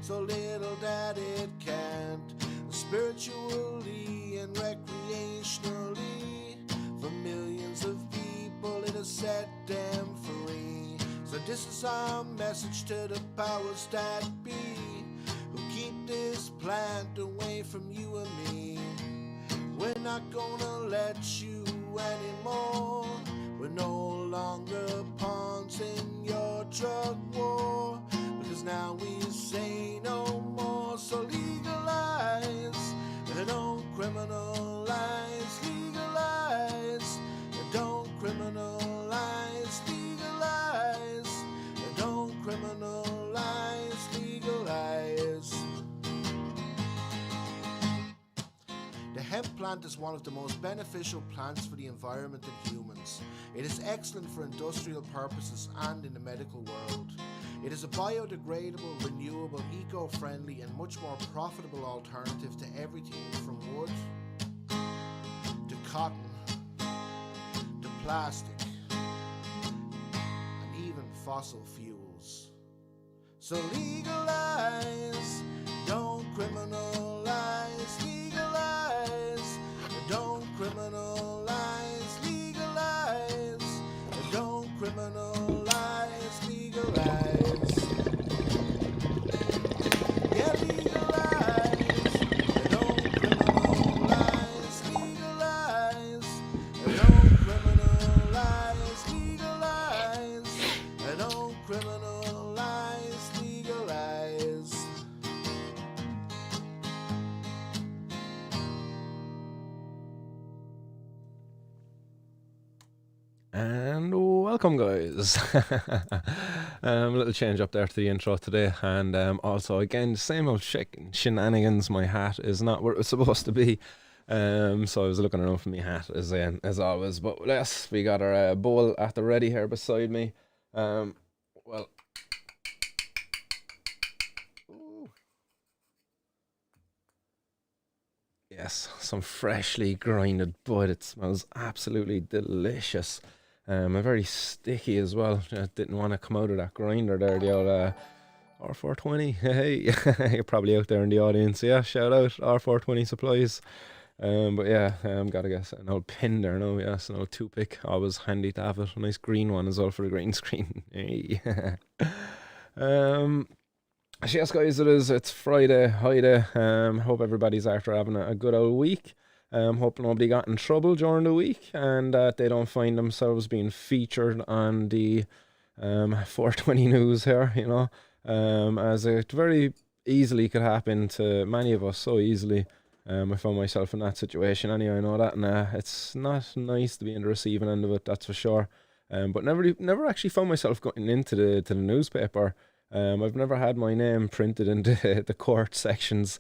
so little that it can't. Spiritually and recreationally, for millions of people it has set them free. So this is our message to the powers that be, who keep this plant away from you and me. We're not gonna let you anymore. We're no longer pawns in your drug war, because now we say no more. So legalize, don't criminalize. Legalize, don't criminalize. Legalize, don't criminalize. Legalize. The hemp plant is one of the most beneficial plants for the environment and humans. It is excellent for industrial purposes and in the medical world. It is a biodegradable, renewable, eco-friendly and much more profitable alternative to everything from wood to cotton to plastic and even fossil fuels. So legalize, don't criminalize. Legalize, don't criminalize. Legalize, don't criminalize. Legalize, yeah, legalize, don't criminalize. Legalize, don't criminalize. Legalize, don't criminalize. Legalize. And welcome, guys. A little change up there to the intro today, and also again same old shenanigans. My hat is not where it was supposed to be, so I was looking around for my hat as always. But yes, we got our bowl at the ready here beside me. Well, ooh. Yes, some freshly grinded bud. It smells absolutely delicious. Very sticky as well. I didn't want to come out of that grinder there, the old R420. Hey, you're probably out there in the audience. Yeah, shout out R420 Supplies. But yeah, gotta get an old pin there now. Yes, an old toothpick. Always handy to have it. A nice green one as well for the green screen. Hey. So yes, guys, it's Fri-High-Day. Hope everybody's after having a good old week. Hope nobody got in trouble during the week and that they don't find themselves being featured on the 420 news here, you know, as it very easily could happen to many of us, so easily. I found myself in that situation anyway, I know that, and it's not nice to be in the receiving end of it, that's for sure. But never actually found myself going into the newspaper. I've never had my name printed into the court sections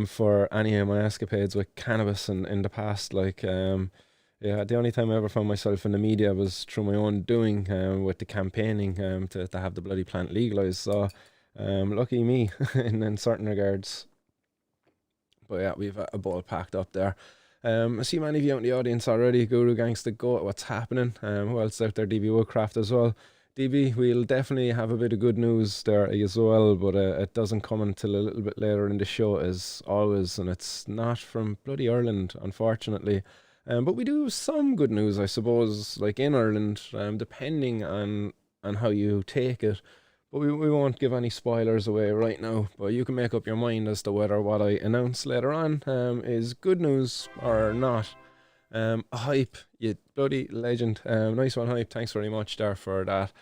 for any of my escapades with cannabis in the past. Like, yeah, the only time I ever found myself in the media was through my own doing with the campaigning to have the bloody plant legalised. So, lucky me in certain regards. But yeah, we've a bowl packed up there. I see many of you out in the audience already. Guru Gangsta Go, what's happening? Who else out there? DB Woodcraft as well. DB, we'll definitely have a bit of good news there as well, but it doesn't come until a little bit later in the show as always, and it's not from bloody Ireland, unfortunately. But we do have some good news, I suppose, like in Ireland, depending on how you take it. But we won't give any spoilers away right now, but you can make up your mind as to whether what I announce later on is good news or not. Hype, you bloody legend. Nice one, Hype. Thanks very much there for that.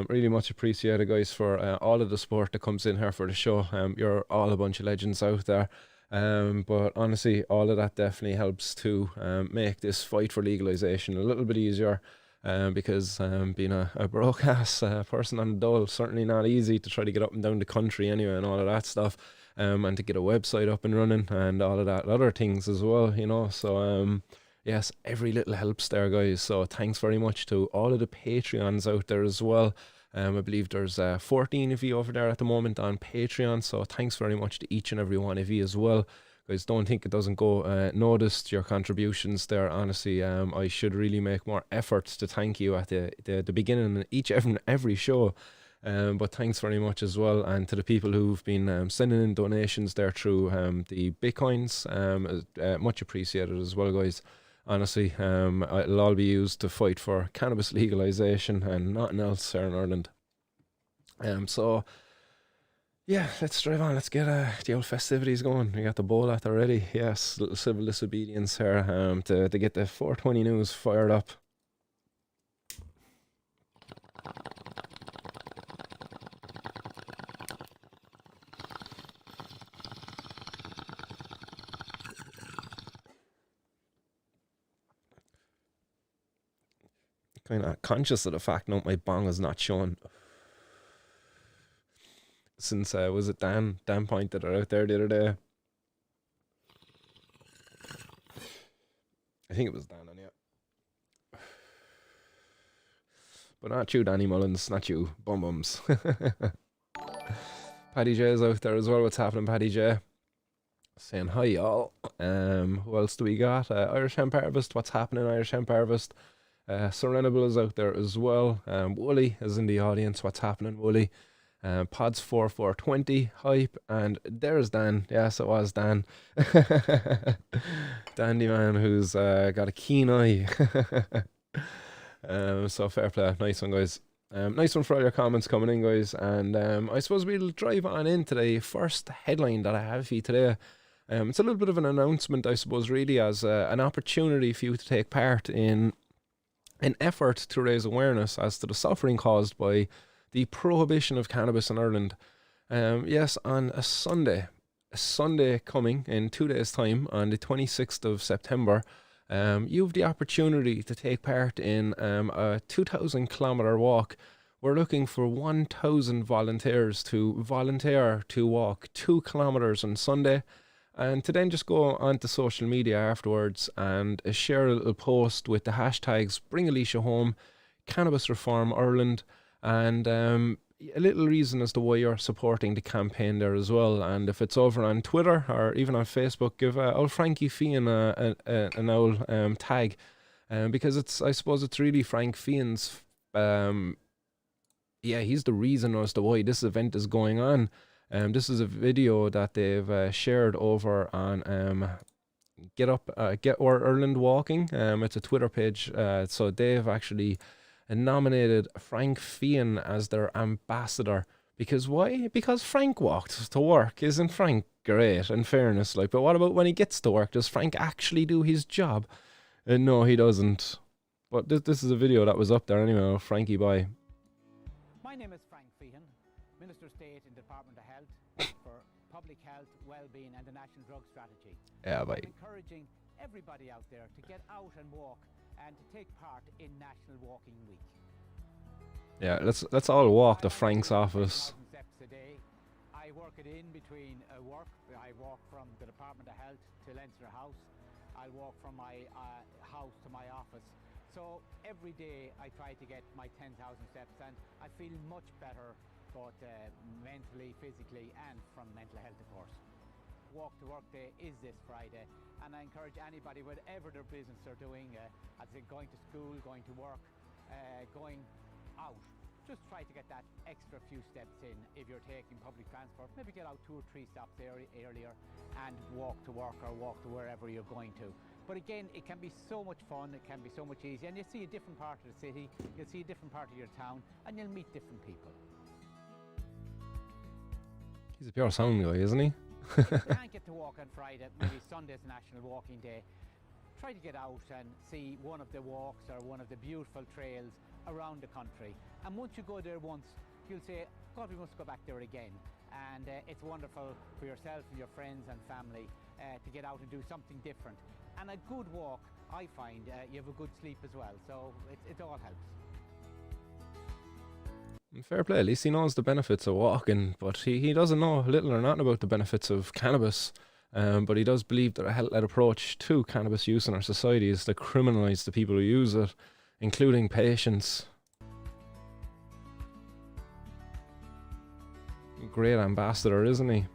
Really much appreciated, guys, for all of the support that comes in here for the show. You're all a bunch of legends out there. But honestly, all of that definitely helps to make this fight for legalisation a little bit easier. Because being a broke-ass person on the dole, certainly not easy to try to get up and down the country anyway and all of that stuff. And to get a website up and running and all of that other things as well, you know. So, yes, every little helps there, guys. So thanks very much to all of the Patreons out there as well. I believe there's 14 of you over there at the moment on Patreon. So thanks very much to each and every one of you as well. Guys, don't think it doesn't go noticed, your contributions there. Honestly, I should really make more efforts to thank you at the beginning of each every show. But thanks very much as well, and to the people who've been sending in donations there through the Bitcoins. Much appreciated as well, guys. Honestly, it'll all be used to fight for cannabis legalization and nothing else here in Ireland. So yeah, let's drive on. Let's get the old festivities going. We got the bowl at already. Yes, little civil disobedience here to get the 420 news fired up. Kind of conscious of the fact no, my bong is not showing. Since was it Dan pointed it out there the other day. I think it was Dan, yeah. But not you, Danny Mullins, not you, bums. Paddy J is out there as well. What's happening, Paddy J? Saying hi, y'all. Who else do we got? Irish Hemp Harvest. What's happening, Irish Hemp Harvest? Serenable is out there as well. Wooly is in the audience. What's happening, Wooly? Pods 4420 hype, and there's Dan. Yes, it was Dan. Dandy man who's got a keen eye. So fair play. Nice one, guys. Nice one for all your comments coming in, guys. And I suppose we'll drive on into the first headline that I have for you today. It's a little bit of an announcement, I suppose, really, as an opportunity for you to take part in an effort to raise awareness as to the suffering caused by the prohibition of cannabis in Ireland. Yes, on a Sunday coming in 2 days' time, on the 26th of September, you have the opportunity to take part in a 2,000 kilometre walk. We're looking for 1,000 volunteers to volunteer to walk 2 kilometres on Sunday, and to then just go onto social media afterwards and share a little post with the hashtags Bring Alicia Home, Cannabis Reform Ireland, and a little reason as to why you're supporting the campaign there as well. And if it's over on Twitter or even on Facebook, give old Frankie Fian an old tag, because I suppose it's really Frank Fian's, he's the reason as to why this event is going on. This is a video that they've shared over on Get Our Ireland Walking. It's a Twitter page, so they've actually nominated Frank Fian as their ambassador. Because why? Because Frank walked to work. Isn't Frank great, in fairness? But what about when he gets to work? Does Frank actually do his job? No, he doesn't. But this is a video that was up there anyway. Frankie, bye. My name is Frank Fian, Minister of State in the Department of Health for Public Health, Wellbeing and the National Drug Strategy. Yeah, bye. I'm encouraging everybody out there to get out and walk and to take part in National Walking Week. Yeah, let's all walk to Frank's office. Steps a day. I work it in between work. I walk from the Department of Health to Leinster House. I walk from my house to my office. So every day I try to get my 10,000 steps, and I feel much better, both mentally, physically, and from mental health, of course. Walk to Work Day is this Friday, and I encourage anybody, whatever their business they're doing, as in going to school, going to work, going out, just try to get that extra few steps in. If you're taking public transport, maybe get out 2 or 3 stops earlier and walk to work or walk to wherever you're going to. But again, it can be so much fun, it can be so much easier, and you'll see a different part of the city, you'll see a different part of your town, and you'll meet different people. He's a pure sound guy, isn't he? If you can't get to walk on Friday, maybe Sunday's National Walking Day, try to get out and see one of the walks or one of the beautiful trails around the country. And once you go there once, you'll say, God, we must go back there again. And it's wonderful for yourself and your friends and family to get out and do something different. And a good walk, I find, you have a good sleep as well. So it all helps. Fair play, at least he knows the benefits of walking, but he doesn't know little or nothing about the benefits of cannabis. But he does believe that a health-led approach to cannabis use in our society is to criminalise the people who use it, including patients. Great ambassador, isn't he?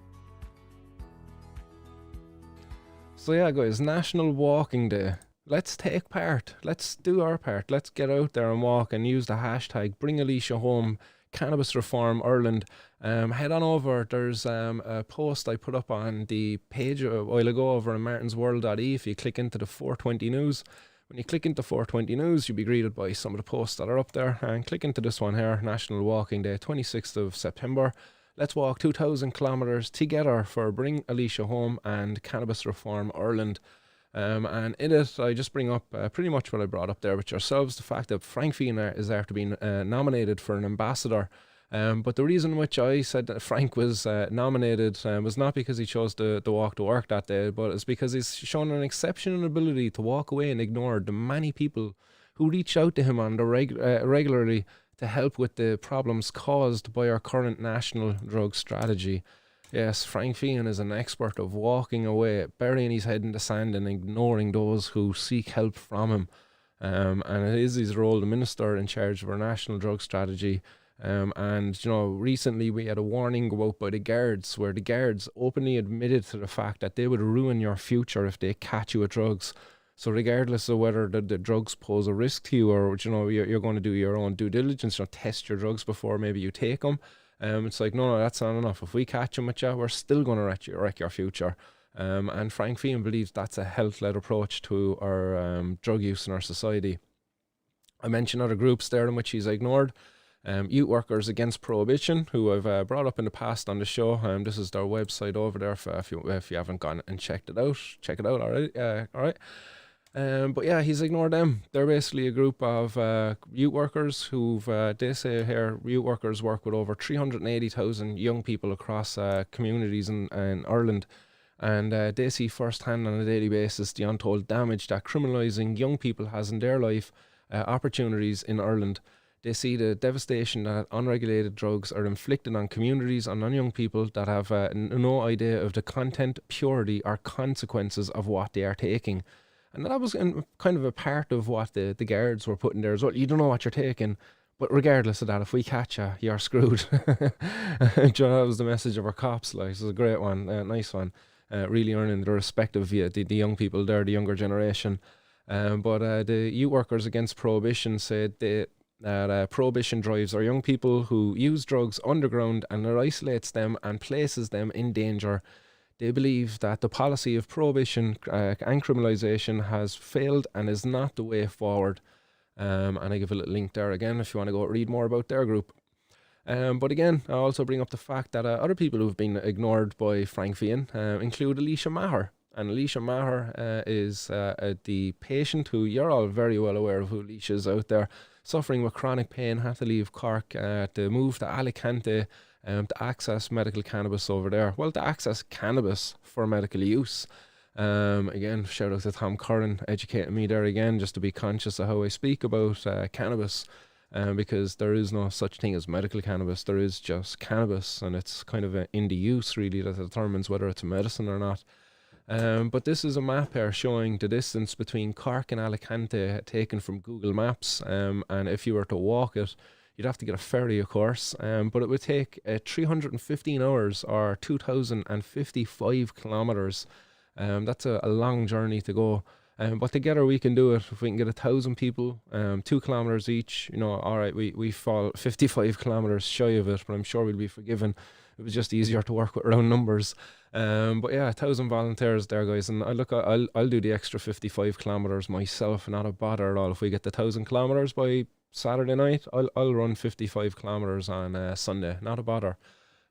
So yeah, guys, National Walking Day. Let's take part. Let's do our part. Let's get out there and walk and use the hashtag Bring Alicia Home, Cannabis Reform Ireland. Head on over. There's a post I put up on the page a while ago over on martinsworld.ie. If you click into the 420 news, when you click into 420 news, you'll be greeted by some of the posts that are up there. And click into this one here, National Walking Day, 26th of September. Let's walk 2,000 kilometres together for Bring Alicia Home and Cannabis Reform Ireland. And in it, I just bring up pretty much what I brought up there with yourselves, the fact that Frank Fianna is after being nominated for an ambassador. But the reason which I said that Frank was nominated was not because he chose to walk to work that day, but it's because he's shown an exceptional ability to walk away and ignore the many people who reach out to him on the regularly to help with the problems caused by our current national drug strategy. Yes, Frank Fianna is an expert of walking away, burying his head in the sand and ignoring those who seek help from him. And it is his role, the minister in charge of our national drug strategy. And, you know, recently we had a warning go out by the guards, where the guards openly admitted to the fact that they would ruin your future if they catch you with drugs. So regardless of whether the drugs pose a risk to you, or, you know, you're going to do your own due diligence, you know, test your drugs before maybe you take them. It's like, no, that's not enough. If we catch them with you, we're still going to wreck your future. And Frank Fianna believes that's a health-led approach to our drug use in our society. I mentioned other groups there in which he's ignored. Youth Workers Against Prohibition, who I've brought up in the past on the show. This is their website over there if you haven't gone and checked it out. Check it out, all right. But yeah, he's ignored them. They're basically a group of youth workers who've, they say here, youth workers work with over 380,000 young people across communities in Ireland. And they see firsthand on a daily basis the untold damage that criminalising young people has in their life opportunities in Ireland. They see the devastation that unregulated drugs are inflicted on communities and on young people that have no idea of the content, purity or consequences of what they are taking. And that was kind of a part of what the guards were putting there as well. You don't know what you're taking, but regardless of that, if we catch you, you're screwed. That was the message of our cops. Like, this is a great one, nice one. Really earning the respect of the young people there, the younger generation. But the Youth Workers Against Prohibition said that prohibition drives our young people who use drugs underground, and it isolates them and places them in danger. They believe that the policy of prohibition and criminalisation has failed and is not the way forward. And I give a little link there again if you want to go read more about their group. But again, I also bring up the fact that other people who've been ignored by Frank Fianna include Alicia Maher. And Alicia Maher is the patient who you're all very well aware of, who Alicia is out there suffering with chronic pain, had to leave Cork to move to Alicante to access medical cannabis over there. Well, to access cannabis for medical use. Again, shout out to Tom Curran educating me there again, just to be conscious of how I speak about cannabis. Because there is no such thing as medical cannabis. There is just cannabis, and it's kind of in the use really that determines whether it's a medicine or not. But this is a map here showing the distance between Cork and Alicante taken from Google Maps. And if you were to walk it, you'd have to get a ferry, of course. But it would take 315 hours or 2,055 kilometres. That's a long journey to go. But together we can do it. If we can get 1,000 people, 2 kilometres each, you know, all right, we fall 55 kilometres shy of it, but I'm sure we'll be forgiven. It was just easier to work with round numbers. But yeah, 1,000 volunteers there, guys. And I'll do the extra 55 kilometres myself, not a bother at all. If we get the 1,000 kilometres by Saturday night, I'll run 55 kilometres on Sunday, not a bother.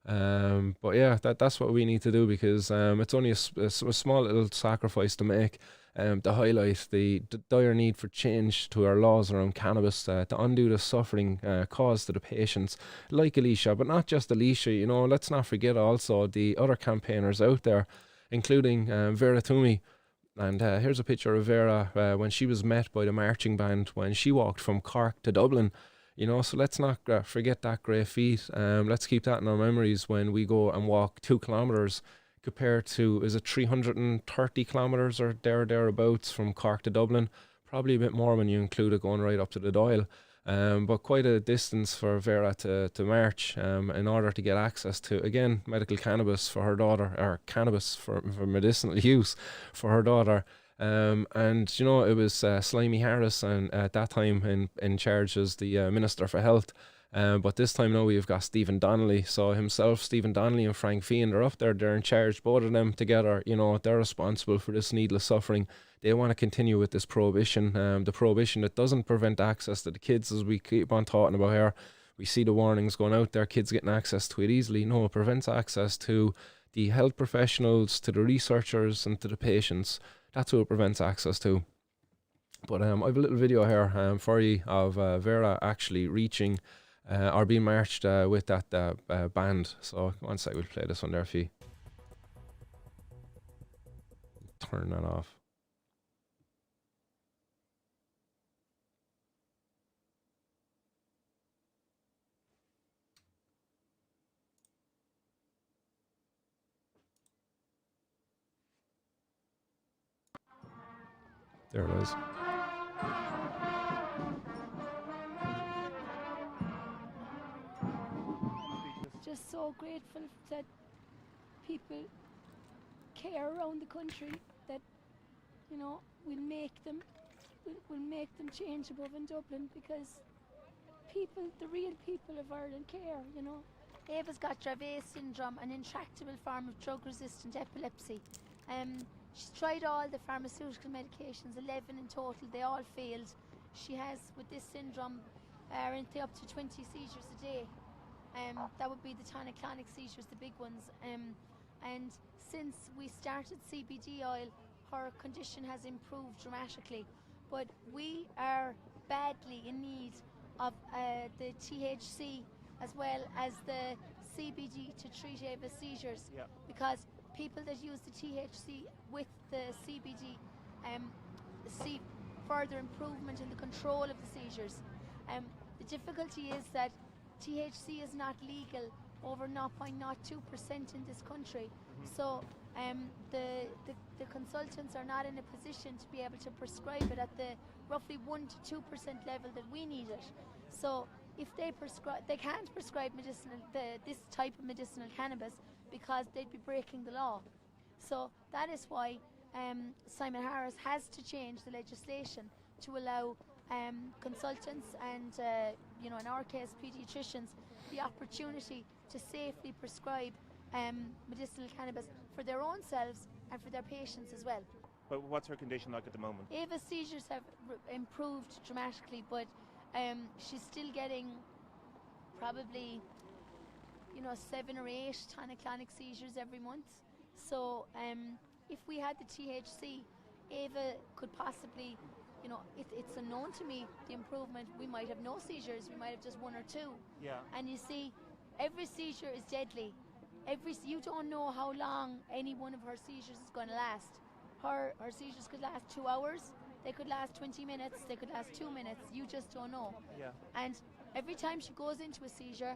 But yeah, that's what we need to do, because it's only a small little sacrifice to make. To highlight the dire need for change to our laws around cannabis, to undo the suffering caused to the patients like Alicia, but not just Alicia. You know, let's not forget also the other campaigners out there, including Vera Toomey. And here's a picture of Vera when she was met by the marching band when she walked from Cork to Dublin. You know, so let's not forget that great feat. Let's keep that in our memories when we go and walk 2 kilometres. Compared to, is it 330 kilometres or thereabouts from Cork to Dublin? Probably a bit more when you include it going right up to the Dáil. But quite a distance for Vera to march in order to get access to, again, medical cannabis for her daughter, or cannabis for medicinal use for her daughter. And, you know, it was Slimy Harris, and at that time in charge as the Minister for Health. But this time now we've got Stephen Donnelly. So himself, Stephen Donnelly and Frank Fian, they're up there, they're in charge, both of them together, you know, they're responsible for this needless suffering. They want to continue with this prohibition, the prohibition that doesn't prevent access to the kids, as we keep on talking about here. We see the warnings going out there, kids getting access to it easily. No, it prevents access to the health professionals, to the researchers and to the patients. That's who it prevents access to. But I have a little video here for you of Vera actually reaching or being marched with that band. So one sec, we'll play this one there for you. Turn that off. There it is. Just so grateful that people care around the country, that, you know, we'll make them change above in Dublin, because people, the real people of Ireland care, you know. Ava's got Dravet syndrome, an intractable form of drug-resistant epilepsy. She's tried all the pharmaceutical medications, 11 in total, they all failed. She has, with this syndrome, up to 20 seizures a day. That would be the tonic-clonic seizures, the big ones. And since we started CBD oil, her condition has improved dramatically. But we are badly in need of the THC as well as the CBD to treat Ava's seizures. Yep. Because people that use the THC with the CBD see further improvement in the control of the seizures. The difficulty is that THC is not legal over 0.02% in this country. So the consultants are not in a position to be able to prescribe it at the roughly 1 to 2% level that we need it. So if they prescribe, they can't prescribe this type of medicinal cannabis, because they'd be breaking the law. So that is why Simon Harris has to change the legislation to allow consultants and, you know, in our case, paediatricians, the opportunity to safely prescribe medicinal cannabis for their own selves and for their patients as well. But what's her condition like at the moment? Ava's seizures have improved dramatically, but she's still getting probably, you know, 7 or 8 tonic-clonic seizures every month. So if we had the THC, Ava could possibly, you know, it's unknown to me, the improvement. We might have no seizures, we might have just 1 or 2. Yeah. And you see, every seizure is deadly. You don't know how long any one of her seizures is going to last. Her seizures could last 2 hours, they could last 20 minutes, they could last 2 minutes, you just don't know. Yeah. And every time she goes into a seizure,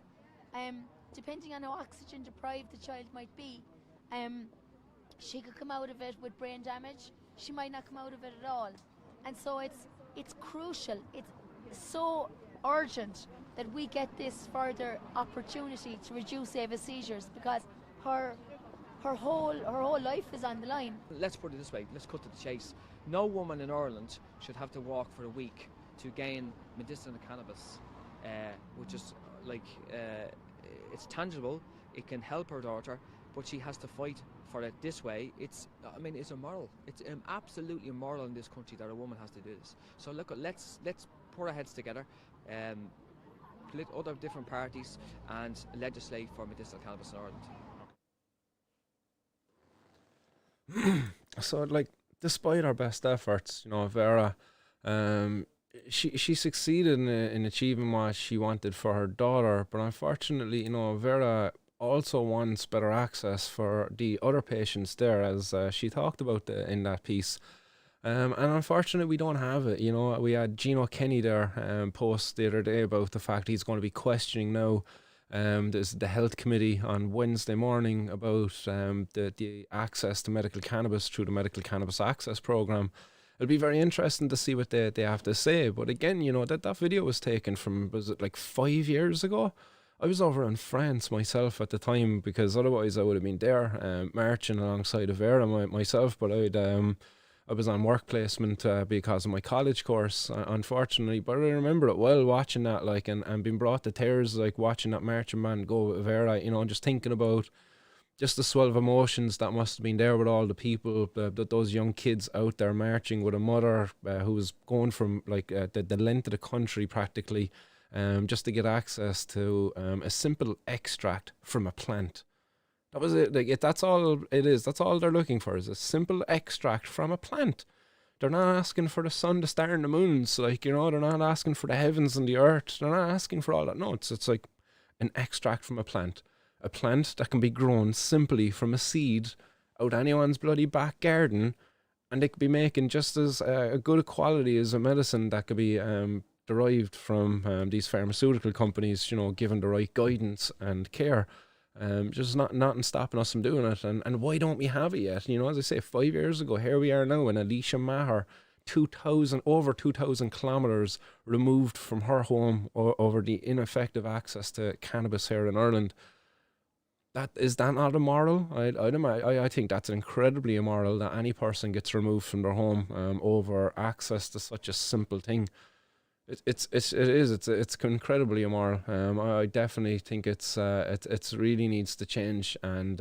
depending on how oxygen deprived the child might be, she could come out of it with brain damage, she might not come out of it at all. And so it's crucial, it's so urgent that we get this further opportunity to reduce Ava's seizures, because her whole life is on the line. Let's put it this way, let's cut to the chase. No woman in Ireland should have to walk for a week to gain medicinal cannabis, which is like, it's tangible, it can help her daughter, but she has to fight for it this way. It's immoral. It's absolutely immoral in this country that a woman has to do this. So look, let's put our heads together, other different parties, and legislate for medicinal cannabis in Ireland. So, like, despite our best efforts, you know, Vera, she succeeded in achieving what she wanted for her daughter, but unfortunately, you know, Vera also wants better access for the other patients there, as she talked about in that piece. And unfortunately, we don't have it. You know, we had Gino Kenny there post the other day about the fact he's going to be questioning now there's the health committee on Wednesday morning about the access to medical cannabis through the Medical Cannabis Access Programme. It'll be very interesting to see what they have to say. But again, you know, that video was taken from, was it like 5 years ago? I was over in France myself at the time, because otherwise I would have been there marching alongside of Vera myself. But I was on work placement because of my college course, unfortunately. But I remember it well, watching that, like, and being brought to tears, like, watching that marching band go with Vera, you know, and just thinking about just the swell of emotions that must have been there with all the people, those young kids out there marching with a mother who was going from, like, the length of the country practically, just to get access to a simple extract from a plant. That was it. Like, that's all it is. That's all they're looking for, is a simple extract from a plant. They're not asking for the sun, the star, and the moons. Like, you know, they're not asking for the heavens and the earth. They're not asking for all that. No, it's like an extract from a plant. A plant that can be grown simply from a seed out anyone's bloody back garden, and they could be making just as a good quality as a medicine that could be derived from these pharmaceutical companies, you know, given the right guidance and care. Just nothing stopping us from doing it. And why don't we have it yet? You know, as I say, 5 years ago, here we are now in Alicia Maher, over 2,000 kilometres removed from her home over the ineffective access to cannabis here in Ireland. Is that not immoral? I think that's incredibly immoral that any person gets removed from their home over access to such a simple thing. It's incredibly immoral. I definitely think it's really needs to change, and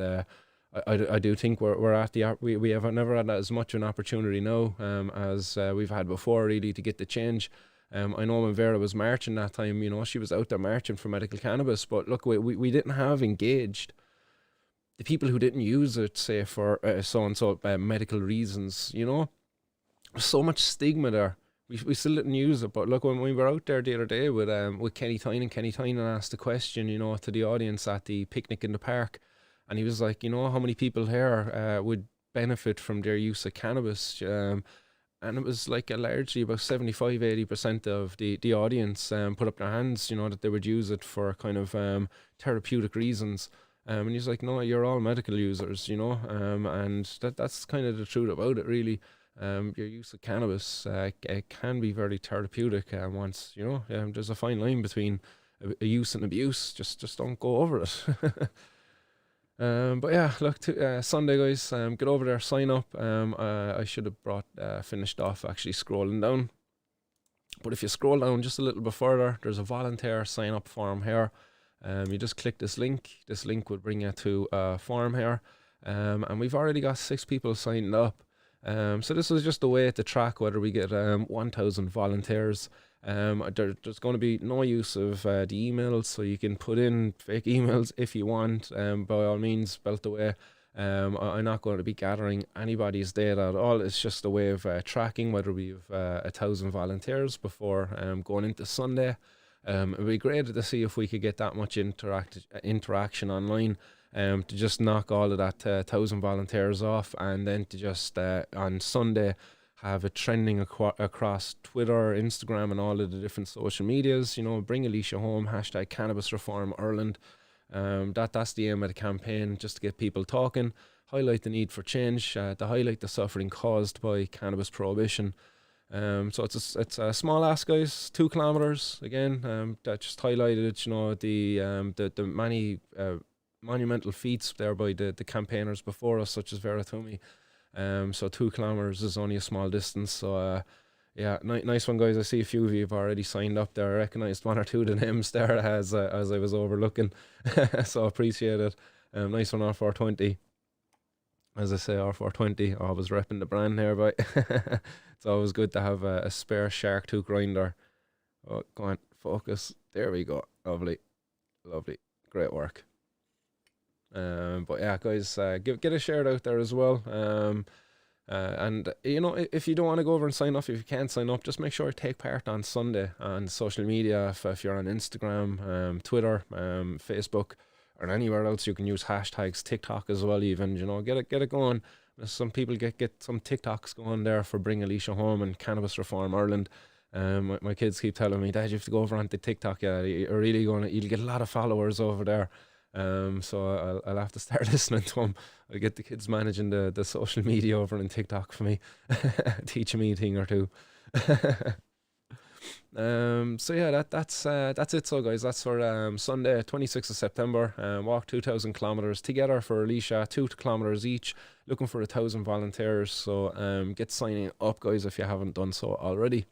I do think we're at we have never had as much of an opportunity now as we've had before, really, to get the change. I know when Vera was marching that time, you know, she was out there marching for medical cannabis, but look, we didn't have engaged the people who didn't use it, say, for so-and-so medical reasons, you know. There's so much stigma there. We still didn't use it, but look, when we were out there the other day with Kenny Tynan asked the question, you know, to the audience at the picnic in the park, and he was like, you know, how many people here would benefit from their use of cannabis? And it was like largely about 75-80% of the audience put up their hands, you know, that they would use it for kind of therapeutic reasons. And he's like, no, you're all medical users, you know, and that's kind of the truth about it, really. Your use of cannabis it can be very therapeutic once, you know, there's a fine line between a use and abuse. Just don't go over it. But yeah, look, Sunday, guys, get over there, sign up. I should have finished off actually scrolling down, but if you scroll down just a little bit further, there's a volunteer sign up form here. You just click this link. This link would bring you to a form here, and we've already got 6 people signed up. So this is just a way to track whether we get 1,000 volunteers. There's going to be no use of the emails, so you can put in fake emails if you want. By all means, belt away. I'm not going to be gathering anybody's data at all. It's just a way of tracking whether we have 1,000 volunteers before going into Sunday. It would be great to see if we could get that much interaction online, to just knock all of that 1,000 volunteers off, and then to just on Sunday have it trending across Twitter, Instagram, and all of the different social medias. You know, bring Alicia home, #CannabisReformIreland. That's the aim of the campaign, just to get people talking, highlight the need for change, to highlight the suffering caused by cannabis prohibition. So it's a small ask, guys. 2 kilometers again. That just highlighted, you know, the many monumental feats there by the campaigners before us, such as Vera Twomey. So 2 kilometers is only a small distance. So yeah, nice one, guys. I see a few of you have already signed up there. I recognised 1 or 2 of the names there as I was overlooking. So appreciate it. Nice one, R420. As I say, R420, always repping the brand here, but it's always good to have a spare shark tooth grinder. Oh, go on, focus. There we go. Lovely. Great work. But yeah, guys, get a shout out there as well. And you know, if you don't want to go over and sign up, if you can't sign up, just make sure you take part on Sunday on social media. If you're on Instagram, Twitter, Facebook, or anywhere else, you can use hashtags, TikTok as well. Even, you know, get it going. Some people get some TikToks going there for Bring Alicia Home and Cannabis Reform Ireland. My kids keep telling me, Dad, you have to go over onto TikTok. Yeah, you're really you'll get a lot of followers over there. So I'll have to start listening to them. I'll get the kids managing the social media over on TikTok for me, teaching me a thing or two. So yeah, that's it. So guys, that's for Sunday, 26th of September. Walk 2,000 kilometers together for Alicia, 2 kilometers each. Looking for 1,000 volunteers. So get signing up, guys, if you haven't done so already.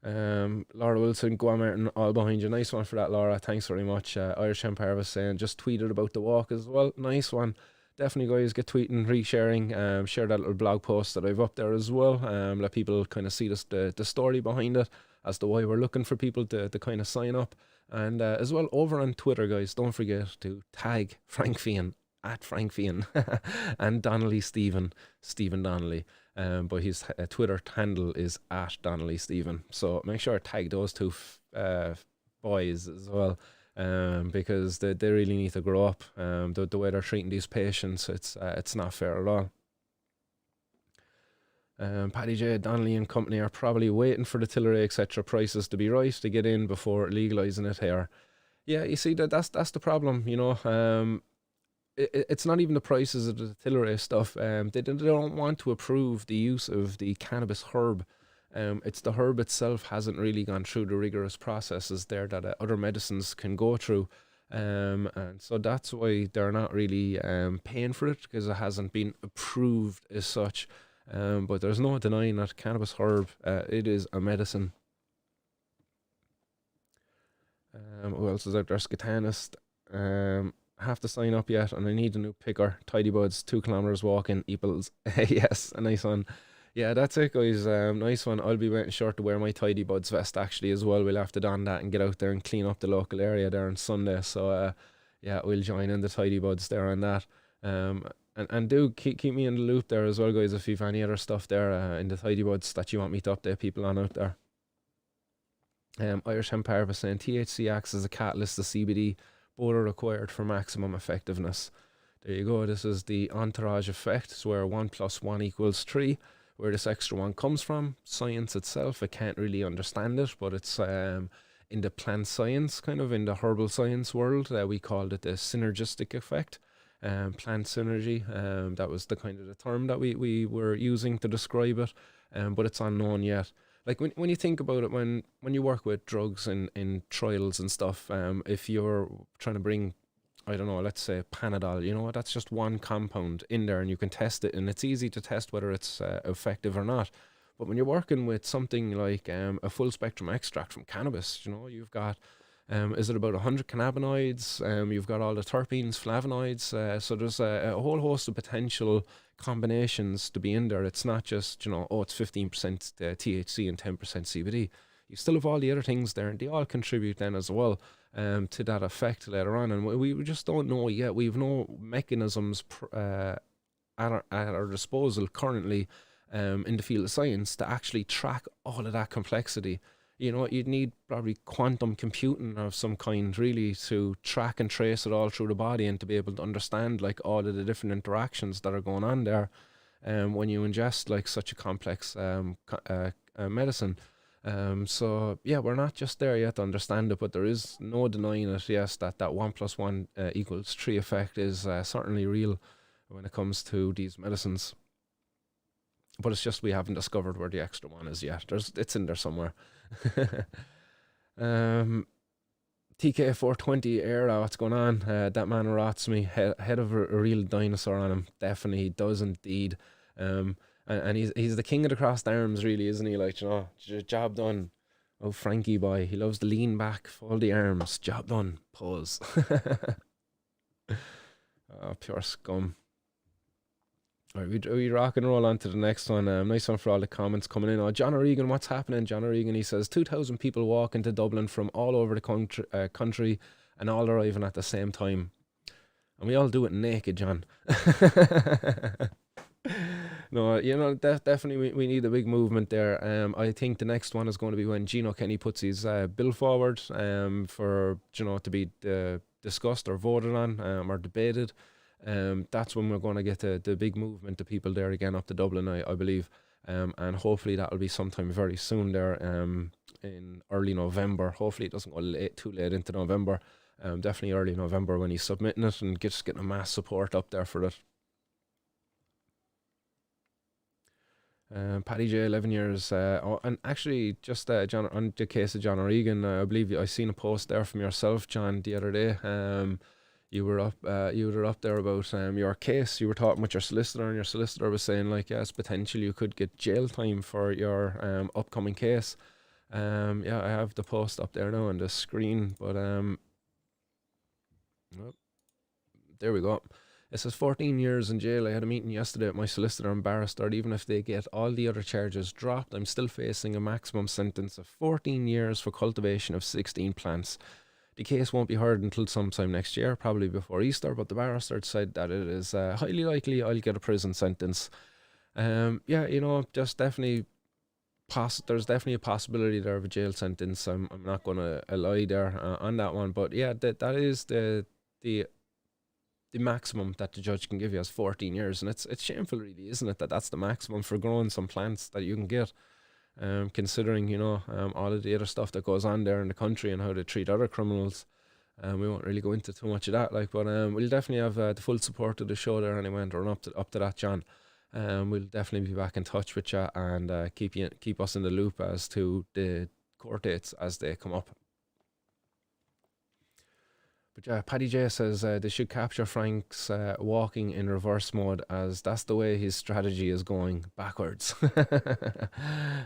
Laura Wilson, go on, Martin, all behind you. Nice one for that, Laura. Thanks very much. Irish Empire was saying, just tweeted about the walk as well. Nice one. Definitely, guys, get tweeting, resharing. Share that little blog post that I've up there as well. Let people kind of see the story behind it as to why we're looking for people to kind of sign up. And as well, over on Twitter, guys, don't forget to tag Frank Fian at Frank Fian and Donnelly Stephen Donnelly. But his Twitter handle is at Donnelly Stephen. So make sure to tag those two boys as well, because they really need to grow up. The way they're treating these patients, it's not fair at all. Paddy J, Donnelly and company are probably waiting for the Tipperary etc. prices to be right to get in before legalising it here. Yeah, you see that's the problem, you know. It's not even the prices of the Tipperary stuff. They don't want to approve the use of the cannabis herb. It's the herb itself hasn't really gone through the rigorous processes there that other medicines can go through. And so that's why they're not really paying for it, because it hasn't been approved as such. But there's no denying that cannabis herb, it is a medicine. Who else is out there? Scatanist. Have to sign up yet, and I need a new picker. Tidy Buds, 2 kilometers walking equals. Yes, a nice one. Yeah, that's it, guys. Nice one. I'll be waiting short to wear my Tidy Buds vest actually as well. We'll have to don that and get out there and clean up the local area there on Sunday. So yeah, we'll join in the Tidy Buds there on that. And do keep me in the loop there as well, guys, if you've any other stuff there in the Tidy Buds that you want me to update people on out there. Irish Empire was saying THC acts as a catalyst to CBD. Both are required for maximum effectiveness. There you go. This is the entourage effect. It's where 1 + 1 = 3. Where this extra one comes from, science itself, I can't really understand it, but it's in the plant science, kind of in the herbal science world, we called it the synergistic effect. Plant synergy, that was the kind of the term that we were using to describe it, but it's unknown yet. Like when you think about it, when you work with drugs in trials and stuff, if you're trying to bring, I don't know, let's say Panadol, you know, that's just one compound in there and you can test it, and it's easy to test whether it's effective or not. But when you're working with something like a full spectrum extract from cannabis, you know, you've got, is it about 100 cannabinoids? You've got all the terpenes, flavonoids, so there's a whole host of potential combinations to be in there. It's not just, you know, oh, it's 15% THC and 10% CBD. You still have all the other things there, and they all contribute then as well to that effect later on. And we just don't know yet. We've no mechanisms at our disposal currently in the field of science to actually track all of that complexity. You know, you'd need probably quantum computing of some kind really to track and trace it all through the body and to be able to understand like all of the different interactions that are going on there when you ingest like such a complex medicine. So yeah, we're not just there yet to understand it, but there is no denying it, yes, that 1 + 1 = 3 effect is certainly real when it comes to these medicines. But it's just we haven't discovered where the extra one is yet. It's in there somewhere. TK420 era, what's going on? That man rots me. Head of a real dinosaur on him. Definitely, he does indeed. And he's the king of the crossed arms, really, isn't he? Like, you know, job done. Oh, Frankie boy, he loves to lean back, fold the arms. Job done. Pause. Oh, pure scum. All right, we rock and roll on to the next one. Nice one for all the comments coming in. Oh, John O'Regan, what's happening? John O'Regan, he says 2,000 people walk into Dublin from all over the country and all arriving at the same time. And we all do it naked, John. No, you know, definitely we need a big movement there. I think the next one is going to be when Gino Kenny puts his bill forward for, you know, to be discussed or voted on or debated. That's when we're going to get the big movement of people there again up to Dublin, I believe. And hopefully that'll be sometime very soon there in early November. Hopefully it doesn't go too late into November. Definitely early November when he's submitting it and just getting a mass support up there for it. Paddy J, 11 years. And actually, just John, on the case of John O'Regan, I believe I seen a post there from yourself, John, the other day. You were up there about your case. You were talking with your solicitor, and your solicitor was saying, like, yes, potentially you could get jail time for your upcoming case. Yeah, I have the post up there now on the screen, but well, there we go. It says 14 years in jail. I had a meeting yesterday with my solicitor and barrister. Even if they get all the other charges dropped, I'm still facing a maximum sentence of 14 years for cultivation of 16 plants. The case won't be heard until sometime next year, probably before Easter, but the barrister said that it is highly likely I'll get a prison sentence. Yeah, you know, just definitely there's definitely a possibility there of a jail sentence. I'm not going to lie there on that one, but yeah, that is the maximum that the judge can give you is 14 years, and it's shameful, really, isn't it, that that's the maximum for growing some plants that you can get, considering, you know, all of the other stuff that goes on there in the country and how they treat other criminals. We won't really go into too much of that, like, but we'll definitely have the full support of the show there anyway, and up to that, John. We'll definitely be back in touch with you and keep us in the loop as to the court dates as they come up. But yeah, Paddy J says they should capture Frank's walking in reverse mode, as that's the way his strategy is going, backwards.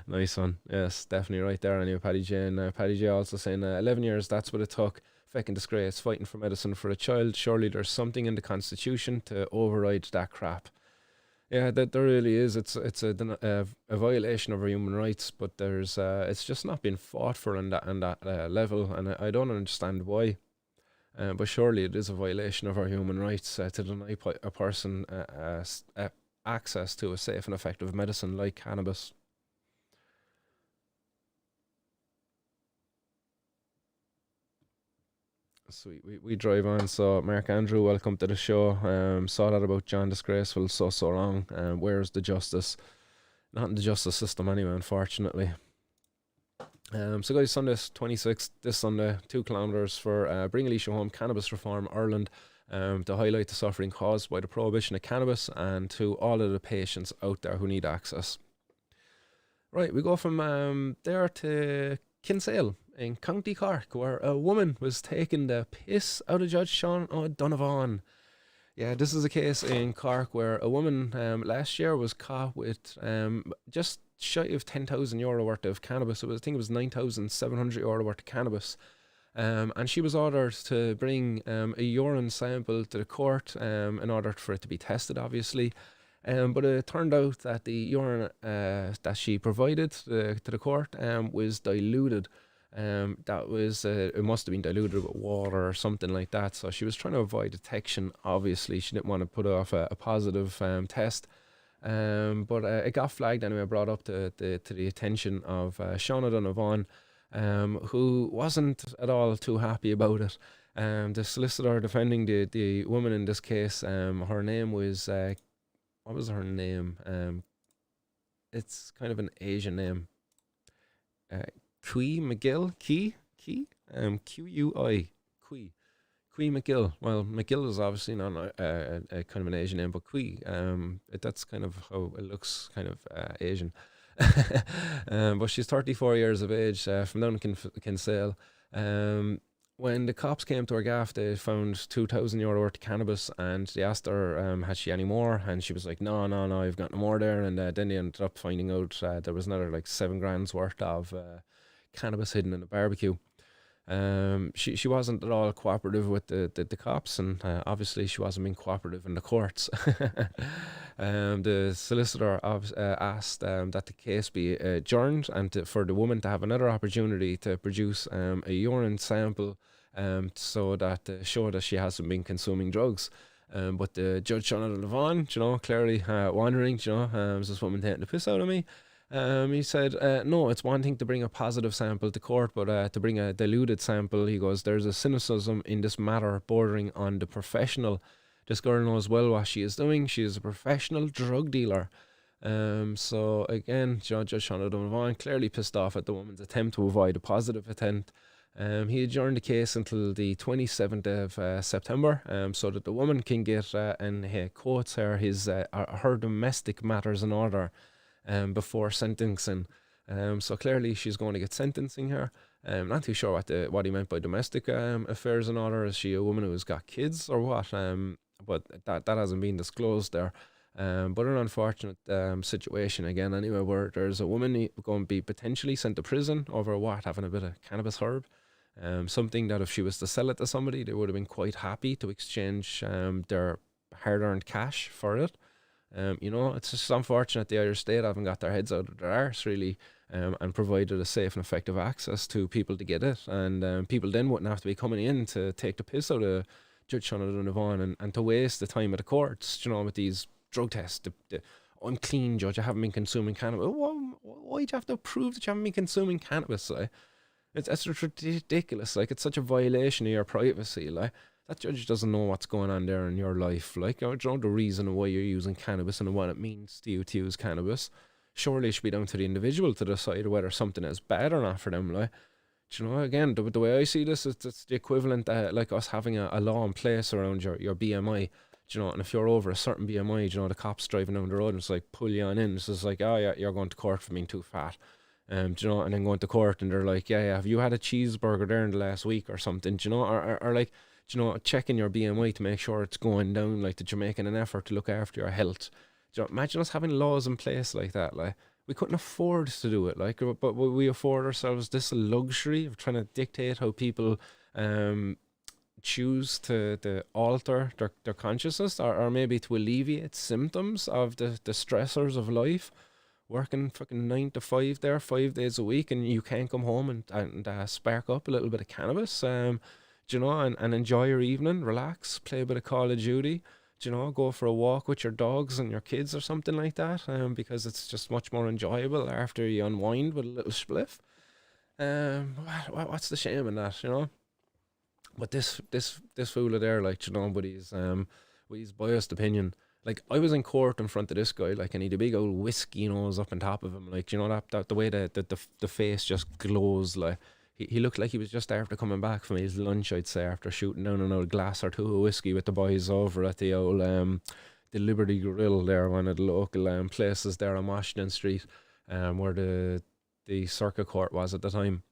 Nice one. Yes, definitely right there anyway, Paddy J. And Paddy J also saying 11 years, that's what it took. Feckin' disgrace, fighting for medicine for a child. Surely there's something in the Constitution to override that crap. Yeah, there really is. It's a violation of our human rights, but there's it's just not been fought for on that level, and I don't understand why. But surely it is a violation of our human rights to deny a person access to a safe and effective medicine like cannabis. Sweet, we drive on. So Mark Andrew, welcome to the show. Saw that about John Disgraceful so wrong. Where's the justice? Not in the justice system anyway, unfortunately. So guys, Sunday 26th, this Sunday, 2 kilometres for Bring Alicia Home Cannabis Reform Ireland, to highlight the suffering caused by the prohibition of cannabis and to all of the patients out there who need access. Right, we go from there to Kinsale in County Cork, where a woman was taking the piss out of Judge Sean Ó Donnabháin. Yeah, this is a case in Cork where a woman last year was caught with just shy of €10,000 worth of cannabis. I think it was €9,700 worth of cannabis. And she was ordered to bring a urine sample to the court in order for it to be tested, obviously. But it turned out that the urine that she provided to the court was diluted. That was it must have been diluted with water or something like that. So she was trying to avoid detection. Obviously, she didn't want to put off a positive test. But it got flagged anyway, brought up to the attention of Sean Ó Donnabháin, who wasn't at all too happy about it. The solicitor defending the woman in this case, her name was what was her name? It's kind of an Asian name. Kui McGill, Kui, Q-U-I, Kui McGill. Well, McGill is obviously not a kind of an Asian name, but Kui, that's kind of how it looks, kind of Asian. But she's 34 years of age, from down in Kinsale. When the cops came to her gaff, they found €2,000 worth of cannabis, and they asked her, had she any more? And she was like, no, I've got no more there. And then they ended up finding out there was another like £7,000 worth of cannabis hidden in a barbecue. She wasn't at all cooperative with the cops, and obviously she wasn't being cooperative in the courts. The solicitor asked that the case be adjourned and for the woman to have another opportunity to produce a urine sample so that show that she hasn't been consuming drugs. But the Judge Sean Ó Donnabháin, clearly wondering, is this woman taking the piss out of me? He said, no, it's one thing to bring a positive sample to court, but to bring a diluted sample, he goes, there's a cynicism in this matter bordering on the professional. This girl knows well what she is doing. She is a professional drug dealer. So again, Judge Sean Ó Donnabháin clearly pissed off at the woman's attempt to avoid a positive attempt. He adjourned the case until the 27th of September, so that the woman can get, and he quotes her, her domestic matters in order. before sentencing. So clearly she's going to get sentencing here. Not too sure what he meant by domestic affairs and all. Or is she a woman who's got kids or what? But that hasn't been disclosed there. But an unfortunate situation again anyway, where there's a woman going to be potentially sent to prison over having a bit of cannabis herb. Something that if she was to sell it to somebody, they would have been quite happy to exchange their hard-earned cash for it. It's just unfortunate the Irish state haven't got their heads out of their arse really, and provided a safe and effective access to people to get it. And people then wouldn't have to be coming in to take the piss out of Judge Sean Ó Donnabháin and to waste the time of the courts, with these drug tests. I'm clean, Judge, I haven't been consuming cannabis. Why do you have to prove that you haven't been consuming cannabis? It's ridiculous. It's such a violation of your privacy. That judge doesn't know what's going on there in your life. The reason why you're using cannabis and what it means to you to use cannabis. Surely it should be down to the individual to decide whether something is bad or not for them. Again, the way I see this, it's the equivalent like us having a law in place around your BMI. And if you're over a certain BMI, the cops driving down the road and it's like, pull you on in. It's just like, oh yeah, you're going to court for being too fat. And then going to court and they're like, yeah, have you had a cheeseburger there in the last week or something? Or checking your BMI to make sure it's going down, that you're making an effort to look after your health. Imagine us having laws in place like that. We couldn't afford to do it, but we afford ourselves this luxury of trying to dictate how people choose to alter their consciousness or maybe to alleviate symptoms of the stressors of life. Working fucking 9 to 5 there, 5 days a week, and you can't come home and spark up a little bit of cannabis, and enjoy your evening, relax, play a bit of Call of Duty, go for a walk with your dogs and your kids or something like that, because it's just much more enjoyable after you unwind with a little spliff. What's the shame in that, But this fooler there, with his biased opinion. I was in court in front of this guy, and he had a big old whiskey nose up on top of him, that the way that the face just glows, he looked like he was just after coming back from his lunch, I'd say, after shooting down an old glass or two of whiskey with the boys over at the old the Liberty Grill there, one of the local places there on Washington Street, where the circuit court was at the time.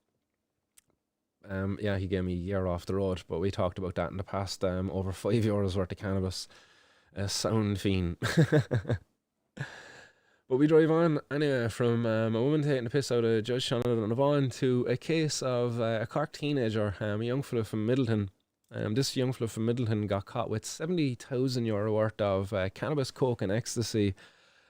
He gave me a year off the road, but we talked about that in the past. Over €5 worth of cannabis. A sound fiend. But we drive on anyway from a woman taking the piss out of Judge Sean Ó Donnabháin to a case of a Cork teenager, a young fella from Middleton. This young fella from Middleton got caught with €70,000 worth of cannabis, coke and ecstasy.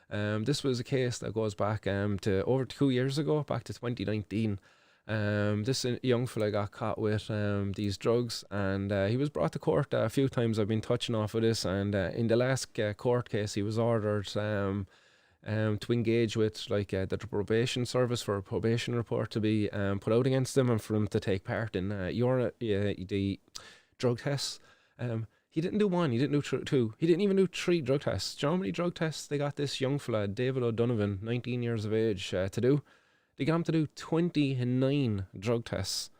This was a case that goes back to over 2 years ago, back to 2019. This young fella got caught with these drugs, and he was brought to court a few times. I've been touching off of this, and in the last court case, he was ordered to engage with the probation service for a probation report to be put out against him, and for him to take part in the drug tests. He didn't do one, he didn't do two, he didn't even do 3 drug tests. Do you know how many drug tests they got this young fella, David O'Donovan, 19 years of age, to do? They got him to do 29 drug tests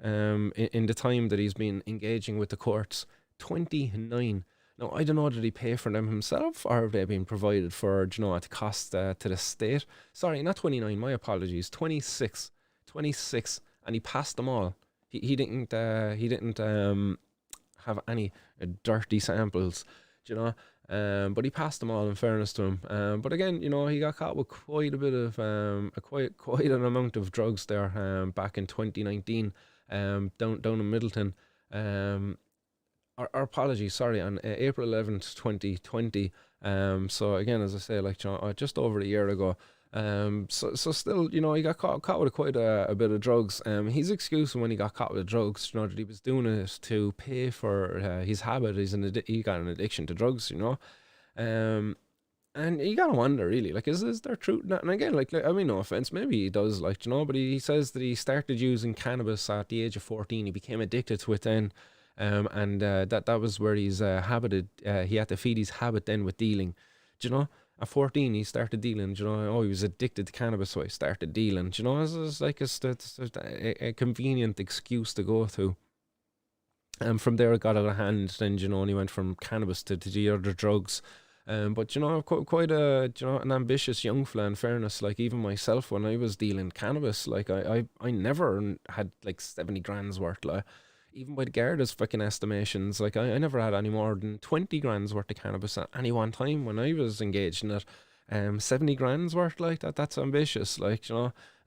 in the time that he's been engaging with the courts. 29. Now, I don't know, did he pay for them himself, or have they been provided for, at cost to the state? Sorry, not 29, my apologies. 26. 26. And he passed them all. He didn't have any dirty samples, but he passed them all, in fairness to him. But again, he got caught with quite a bit of quite an amount of drugs there back in 2019 down in Middleton. Our apologies, sorry, on April 11th, 2020. So again, as I say, just over a year ago. So still, he got caught with quite a bit of drugs. His excuse when he got caught with drugs, that he was doing it to pay for his habit. He got an addiction to drugs, and you gotta wonder, really, is there truth in that? And again, no offense, maybe he does, but he says that he started using cannabis at the age of 14. He became addicted to it then, and that was where he's habited. He had to feed his habit then with dealing, At 14, he started dealing, he was addicted to cannabis, so he started dealing, it's a convenient excuse to go to. And from there, it got out of hand, then, and he went from cannabis to the other drugs. But quite a an ambitious young fella. In fairness, like even myself, when I was dealing cannabis, like I never had like 70 grand's worth. Like even by the Garda's fucking estimations, like I never had any more than 20 grand's worth of cannabis at any one time when I was engaged in it. 70 grand's worth, like that's ambitious. Like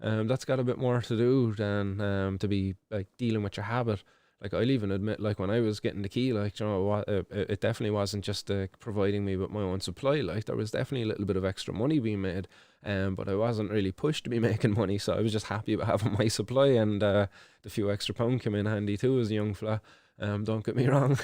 that's got a bit more to do than to be like dealing with your habit. Like I'll even admit, like when I was getting the key, like it definitely wasn't just providing me with my own supply. Like there was definitely a little bit of extra money being made, but I wasn't really pushed to be making money, so I was just happy about having my supply, and the few extra pound came in handy too as a young fella. Don't get me wrong,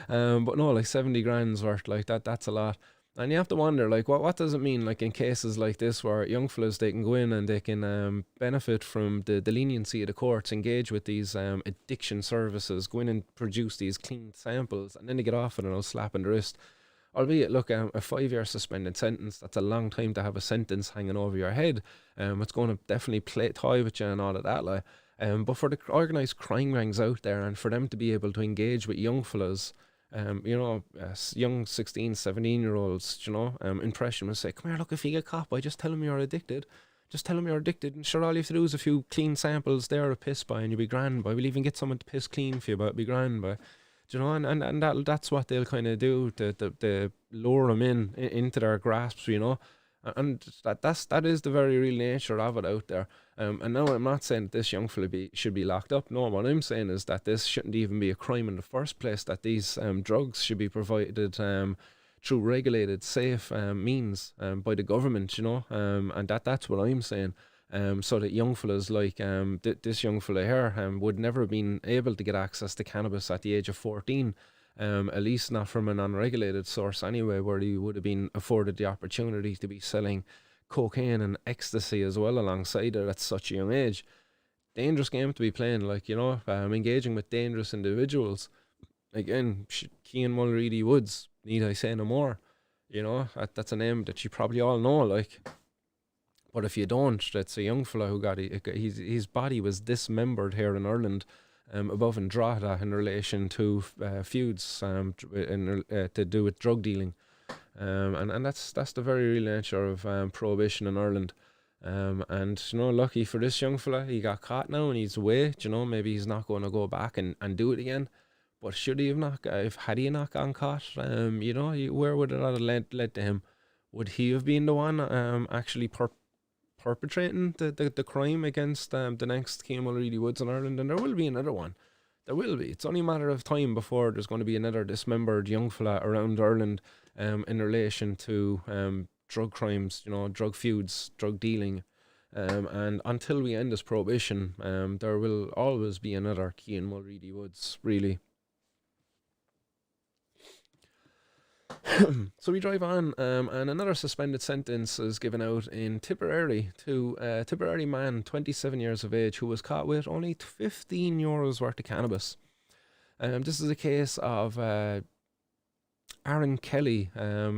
but no, like 70 grand's worth, like that's a lot. And you have to wonder, like, what does it mean, like, in cases like this where young fellas, they can go in and they can benefit from the leniency of the courts, engage with these addiction services, go in and produce these clean samples, and then they get off it and I'll slap in the wrist. Albeit, look, a 5-year suspended sentence, that's a long time to have a sentence hanging over your head. It's going to definitely toy with you and all of that, like. But for the organised crime gangs out there, and for them to be able to engage with young fellas, young 16, 17-year-olds, impression was say, come here, look, if you get caught, I just tell them you're addicted. Just tell them you're addicted, and sure, all you have to do is a few clean samples there of piss by, and you'll be grand by. We'll even get someone to piss clean for you, but it'll be grand by. And that's what they'll kind of do to lure them into their grasp, And that is the very real nature of it out there. And no, I'm not saying that this young fella should be locked up. No, what I'm saying is that this shouldn't even be a crime in the first place, that these drugs should be provided through regulated, safe means by the government, and that's what I'm saying. So that young fellas like this young fella here would never have been able to get access to cannabis at the age of 14. At least not from an unregulated source anyway, where he would have been afforded the opportunity to be selling cocaine and ecstasy as well alongside it at such a young age. Dangerous game to be playing, like, engaging with dangerous individuals. Again, Cian Mulready Woods, need I say no more? That's a name that you probably all know, like. But if you don't, that's a young fella who got his body was dismembered here in Ireland, above in Drogheda, in relation to feuds to do with drug dealing, and that's the very real nature of prohibition in Ireland. And lucky for this young fella, he got caught now and he's away. Maybe he's not going to go back and do it again. But should he have not? Had he not gone caught, where would it have led to him? Would he have been the one actually perpetrating the crime against the next Cian Mulready Woods in Ireland? And there will be another one. There will be. It's only a matter of time before there's going to be another dismembered young fella around Ireland in relation to drug crimes, drug feuds, drug dealing. And until we end this prohibition, there will always be another Cian Mulready Woods, really. So we drive on, and another suspended sentence is given out in Tipperary to a Tipperary man, 27 years of age, who was caught with only €15 worth of cannabis. This is a case of Aaron Kelly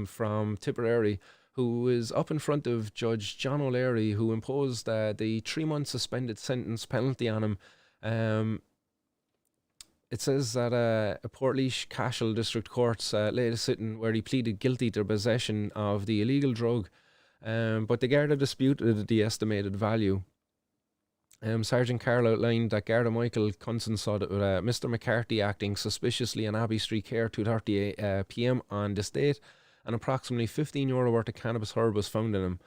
from Tipperary, who is up in front of Judge John O'Leary, who imposed the 3-month suspended sentence penalty on him. It says that a Portlaoise Cashel District Court's laid a sitting where he pleaded guilty to possession of the illegal drug, but the Garda disputed the estimated value. Sergeant Carl outlined that Garda Michael Cunson saw that Mr. McCarthy acting suspiciously on Abbey Street Care 2:30 p.m. on this date, and approximately €15 worth of cannabis herb was found in him.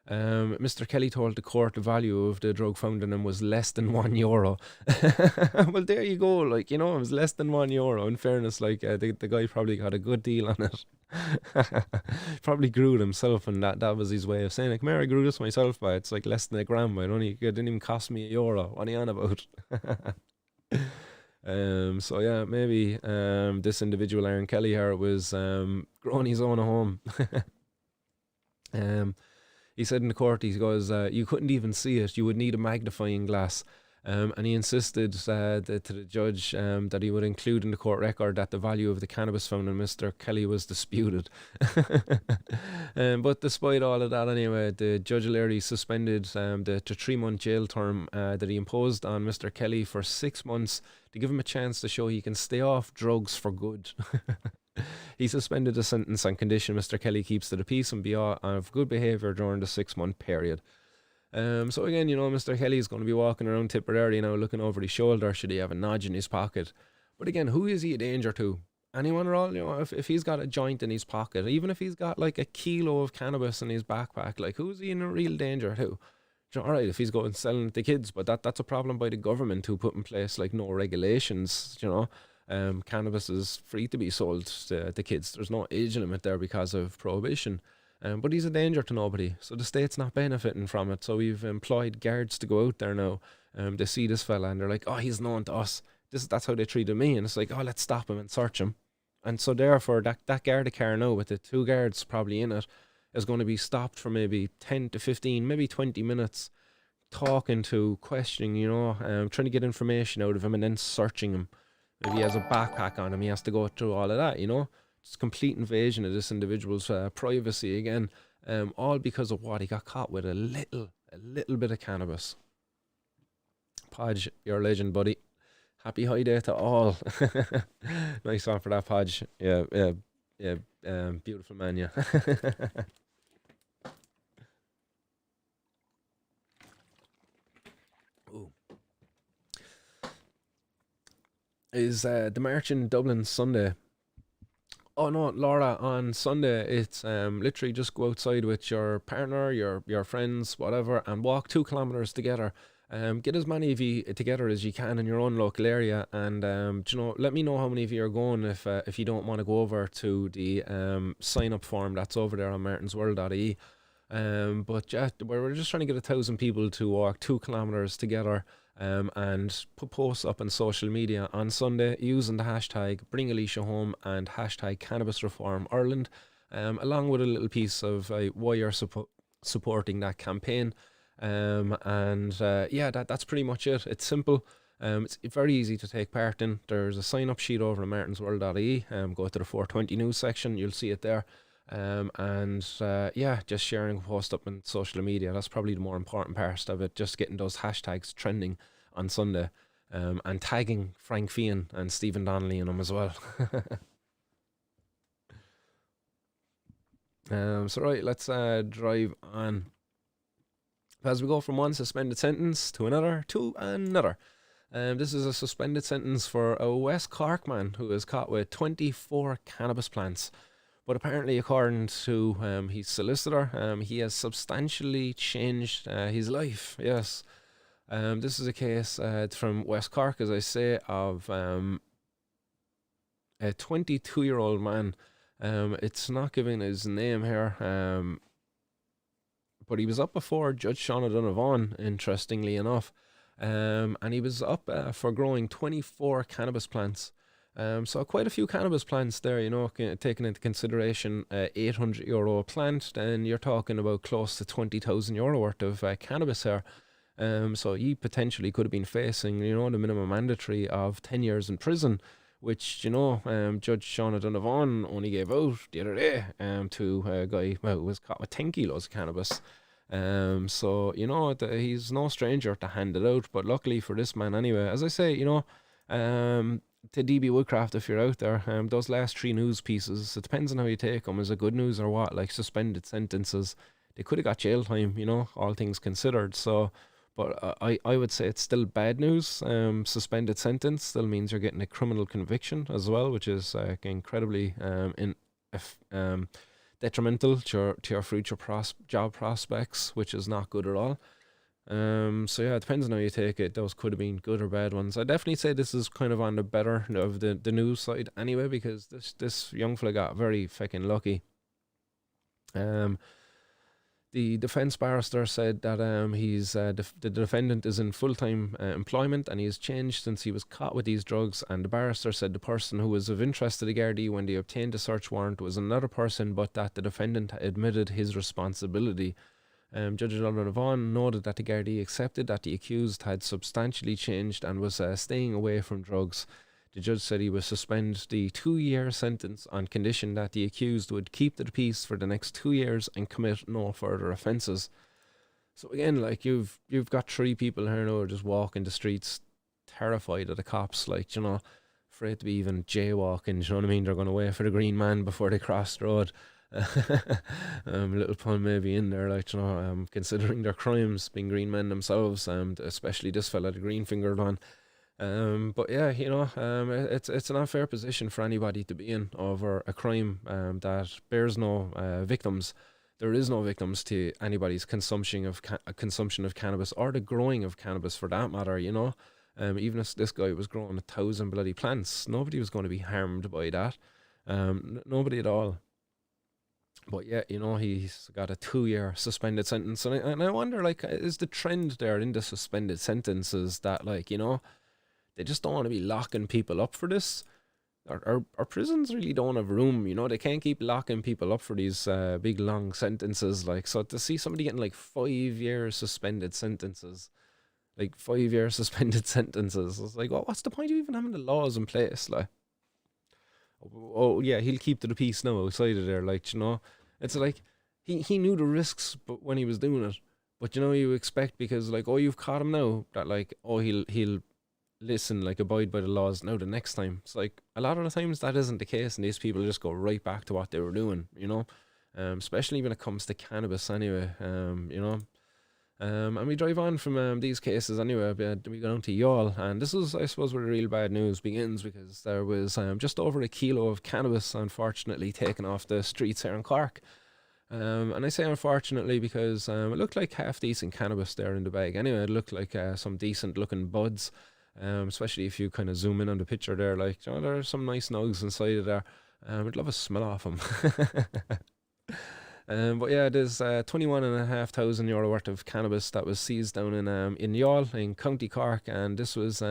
Mr. Kelly told the court the value of the drug found in him was less than €1. Well, there you go. Like, it was less than €1. In fairness, like the guy probably got a good deal on it. Probably grew it himself, and that was his way of saying, like, "Come here, I grew this myself, but it's like less than €1. It didn't even cost me €1. What are you on about?" So yeah, maybe this individual, Aaron Kelly here, was growing his own at home. He said in the court, he goes, you couldn't even see it. You would need a magnifying glass. And he insisted to the judge that he would include in the court record that the value of the cannabis found in Mr. Kelly was disputed. But despite all of that anyway, the Judge O'Leary suspended the 3-month jail term that he imposed on Mr. Kelly for 6 months to give him a chance to show he can stay off drugs for good. He suspended the sentence on condition Mr. Kelly keeps to the peace and be of good behaviour during the 6-month period. So again, Mr. Kelly's going to be walking around Tipperary now looking over his shoulder should he have a nodge in his pocket. But again, who is he a danger to? Anyone at all? If he's got a joint in his pocket, even if he's got like a kilo of cannabis in his backpack, like who's he in a real danger to? Alright, if he's going selling it to kids, but that's a problem by the government who put in place like no regulations, cannabis is free to be sold to kids. There's no age limit there because of prohibition. But he's a danger to nobody, so the state's not benefiting from it. So we've employed guards to go out there now. They see this fella and they're like, oh, he's known to us. That's how they treated me. And it's like, oh, let's stop him and search him. And so therefore, that Garda car now with the 2 guards probably in it is going to be stopped for maybe 10 to 15, maybe 20 minutes, talking to, questioning, trying to get information out of him and then searching him. Maybe he has a backpack on him, he has to go through all of that, It's complete invasion of this individual's privacy again, all because of what he got caught with, a little bit of cannabis. Podge, you're a legend, buddy. Happy high day to all. Nice one for that, Podge. Yeah, beautiful man, yeah. Ooh. Is the march in Dublin Sunday? Oh no, Laura, on Sunday it's literally just go outside with your partner, your friends, whatever, and walk 2 kilometres together. Get as many of you together as you can in your own local area, and let me know how many of you are going if you don't want to go over to the sign up form that's over there on martinsworld.ie. But yeah, we're just trying to get 1,000 people to walk 2 kilometres together. And put posts up on social media on Sunday using the hashtag Bring Alicia Home and hashtag Cannabis Reform Ireland, along with a little piece of why you're supporting that campaign. That's pretty much it. It's simple. It's very easy to take part in. There's a sign up sheet over on martinsworld.ie. Go to the 420 news section, you'll see it there. Just sharing a post up on social media. That's probably the more important part of it, just getting those hashtags trending on Sunday, and tagging Frank Fian and Stephen Donnelly in them as well. Let's drive on as we go from one suspended sentence to another. This is a suspended sentence for a West Cork man who is caught with 24 cannabis plants. But apparently, according to his solicitor, he has substantially changed his life. Yes. This is a case from West Cork, as I say, of a 22-year-old man. It's not giving his name here, but he was up before Judge Sean Ó Donnabháin, interestingly enough. And he was up for growing 24 cannabis plants. So quite a few cannabis plants there, taking into consideration €800 a plant, then you're talking about close to €20,000 worth of cannabis here. So he potentially could have been facing, the minimum mandatory of 10 years in prison, which, Judge Sean Ó Donnabháin only gave out the other day to a guy who was caught with 10 kilos of cannabis. He's no stranger to hand it out, but luckily for this man anyway, as I say, to DB Woodcraft, if you're out there, those last 3 news pieces, it depends on how you take them. Is it good news or what? Like suspended sentences, they could have got jail time, all things considered. So, but I would say it's still bad news. Suspended sentence still means you're getting a criminal conviction as well, which is incredibly detrimental to your future job prospects, which is not good at all. It depends on how you take it. Those could have been good or bad ones. I definitely say this is kind of on the better of the news side anyway, because this young fella got very fucking lucky. The defence barrister said that the defendant is in full-time employment and he has changed since he was caught with these drugs, and the barrister said the person who was of interest to the Gardai when they obtained the search warrant was another person, but that the defendant admitted his responsibility. Judge Ó Donnabháin noted that the Gardai accepted that the accused had substantially changed and was staying away from drugs. The judge said he would suspend the 2-year sentence on condition that the accused would keep the peace for the next 2 years and commit no further offences. So again, like you've got 3 people here now just walking the streets terrified of the cops, afraid to be even jaywalking. Do you know what I mean? They're going to wait for the green man before they cross the road. Little pun maybe in there, like, you know, considering their crimes, being green men themselves, especially this fella, the green fingered one. But yeah, you know, it's an unfair position for anybody to be in over a crime that bears no victims. There is no victims to anybody's consumption of cannabis, or the growing of cannabis for that matter, you know. Even if this guy was growing 1,000 bloody plants, nobody was going to be harmed by that. Nobody at all. But yeah, you know, he's got a 2-year suspended sentence. And I wonder, like, is the trend there in the suspended sentences that, like, you know, they just don't want to be locking people up for this? Our prisons really don't have room, you know. They can't keep locking people up for these big, long sentences. Like, so to see somebody getting, like, 5-year suspended sentences, like, 5-year suspended sentences, it's like, well, what's the point of even having the laws in place, like? Oh yeah, he'll keep to the peace now outside of there, like, you know. It's like he knew the risks, but when he was doing it, but you know, you expect, because like, oh, you've caught him now, that like, oh, he'll listen, like, abide by the laws now the next time. It's like a lot of the times that isn't the case, and these people just go right back to what they were doing, you know. Especially when it comes to cannabis anyway, you know. And we drive on from these cases anyway. We go down to Youghal, and this is, I suppose, where the real bad news begins, because there was just over a kilo of cannabis, unfortunately, taken off the streets here in Cork. And I say unfortunately because it looked like half decent cannabis there in the bag. Anyway, it looked like some decent looking buds, especially if you kind of zoom in on the picture there. Like, you know, there are some nice nugs inside of there. I'd love a smell off them. But yeah, there's €21,500 worth of cannabis that was seized down in Youghal in County Cork, and this was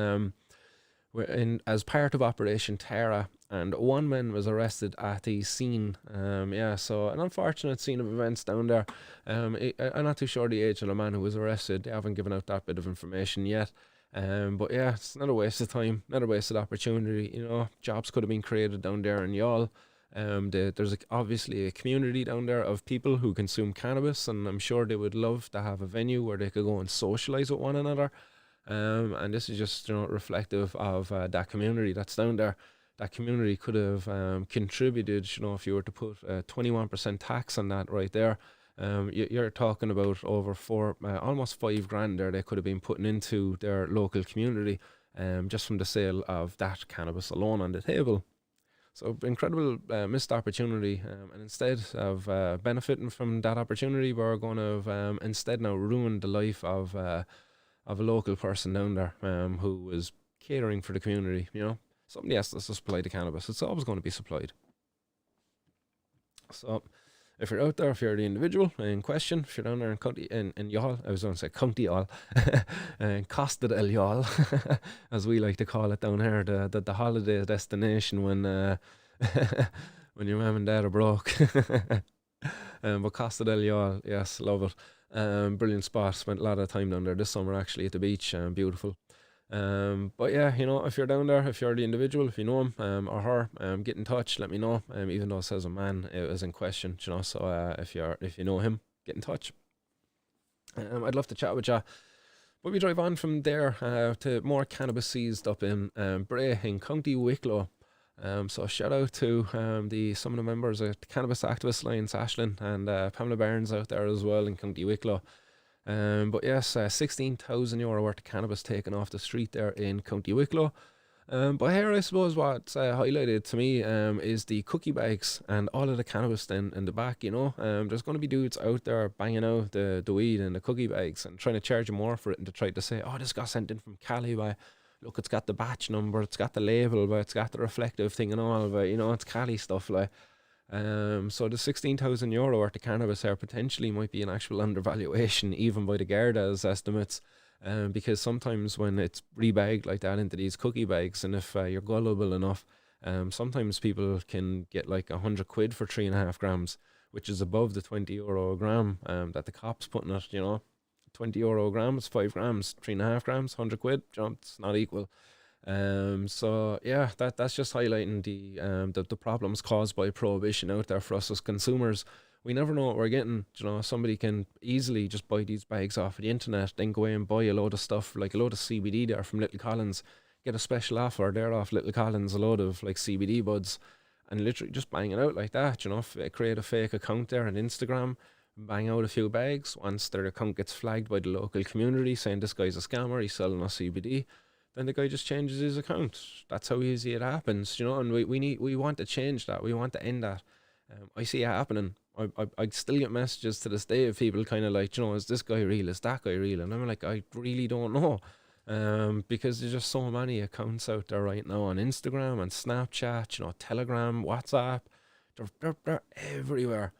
as part of Operation Tara, and one man was arrested at the scene. Yeah, so an unfortunate scene of events down there. I'm not too sure the age of the man who was arrested. They haven't given out that bit of information yet. But yeah, it's not a waste of time, not a wasted opportunity. You know, jobs could have been created down there in Youghal. There's obviously a community down there of people who consume cannabis, and I'm sure they would love to have a venue where they could go and socialise with one another. And this is just, you know, reflective of that community that's down there. That community could have contributed, you know, if you were to put 21% tax on that right there. You're talking about over almost $5,000 there they could have been putting into their local community, just from the sale of that cannabis alone on the table. So incredible missed opportunity, and instead of benefiting from that opportunity, we're going to instead now ruin the life of a local person down there who was catering for the community. You know, somebody has to supply the cannabis. It's always going to be supplied. So if you're out there, if you're the individual in question, if you're down there in Youghal, I was going to say County Youghal, and Costa del Youghal, as we like to call it down here, the holiday destination when when your mum and dad are broke. But Costa del Youghal, yes, love it. Brilliant spot. Spent a lot of time down there this summer actually at the beach. Beautiful. But yeah, you know, if you're down there, if you're the individual, if you know him or her, get in touch, let me know. Even though it says a man, it was in question, you know. So if you know him, get in touch. I'd love to chat with you. But we drive on from there to more cannabis seized up in Bray in County Wicklow. So shout out to some of the members of the Cannabis Activist Alliance, Ashland, and Pamela Barnes out there as well in County Wicklow. But yes, €16,000 worth of cannabis taken off the street there in County Wicklow. But here, I suppose what's highlighted to me is the cookie bags and all of the cannabis then in the back, you know. There's going to be dudes out there banging out the weed and the cookie bags and trying to charge you more for it, and to try to say, oh, this got sent in from Cali by, look, it's got the batch number, it's got the label, but it's got the reflective thing and all, but you know, it's Cali stuff, like. So the €16,000 worth of cannabis here potentially might be an actual undervaluation, even by the Gardai's estimates, because sometimes when it's rebagged like that into these cookie bags, and if you're gullible enough, sometimes people can get like £100 for 3.5 grams, which is above the €20 a gram that the cops putting it, you know. €20 a gram is 5 grams, 3.5 grams, £100, you know, it's not equal. So yeah, that's just highlighting the problems caused by prohibition out there for us as consumers. We never know what we're getting. You know, somebody can easily just buy these bags off of the internet, then go away and buy a load of stuff, like a load of CBD there from Little Collins, get a special offer there off Little Collins, a load of like CBD buds, and literally just bang it out like that, you know, create a fake account there on Instagram, bang out a few bags. Once their account gets flagged by the local community saying this guy's a scammer, he's selling us CBD, then the guy just changes his account. That's how easy it happens, you know, and we want to change that. We want to end that. I see it happening. I still get messages to this day of people kind of like, you know, is this guy real? Is that guy real? And I'm like, I really don't know. Because there's just so many accounts out there right now on Instagram and Snapchat, you know, Telegram, WhatsApp. They're everywhere.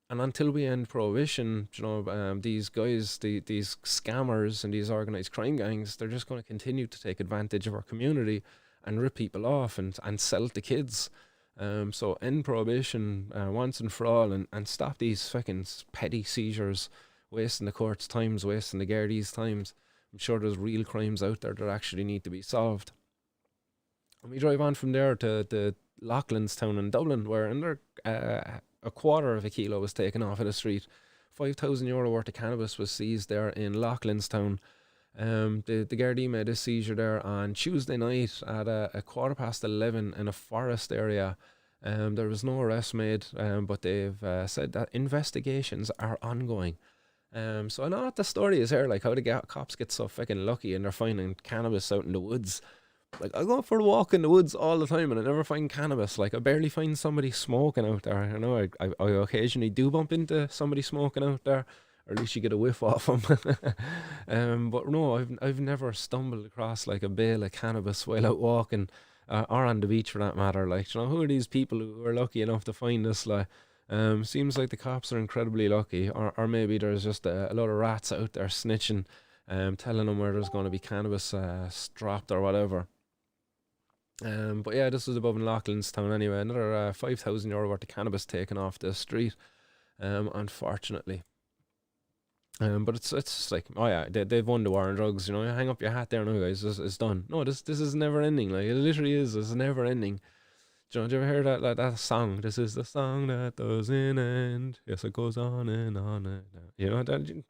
And until we end prohibition, you know, these guys, these scammers and these organised crime gangs, they're just going to continue to take advantage of our community and rip people off and sell it to kids. So end prohibition once and for all, and stop these fucking petty seizures, wasting the court's times, wasting the Gardaí's times. I'm sure there's real crimes out there that actually need to be solved. And we drive on from there to Loughlinstown in Dublin, where under a quarter of a kilo was taken off of the street. €5,000 worth of cannabis was seized there in Loughlinstown. The Gardai made a seizure there on Tuesday night at a 11:15 in a forest area. There was no arrest made, but they've said that investigations are ongoing. So I know what the story is here, like how the cops get so fucking lucky and they're finding cannabis out in the woods. Like, I go for a walk in the woods all the time and I never find cannabis. Like, I barely find somebody smoking out there. I know I occasionally do bump into somebody smoking out there, or at least you get a whiff off them. But no, I've never stumbled across like a bale of cannabis while out walking, or on the beach for that matter. Like, you know, who are these people who are lucky enough to find this? Like, seems like the cops are incredibly lucky, or maybe there's just a lot of rats out there snitching, telling them where there's going to be cannabis dropped or whatever. But yeah, this was above in Loughlinstown anyway. Another €5,000 worth of cannabis taken off the street, unfortunately. But it's like, oh yeah, they've won the war on drugs. You know, hang up your hat there now, guys. It's done. No, this is never ending. Like, it literally is. It's never ending. Do you ever hear that song? This is the song that doesn't end. Yes, it goes on and on and on. You know that.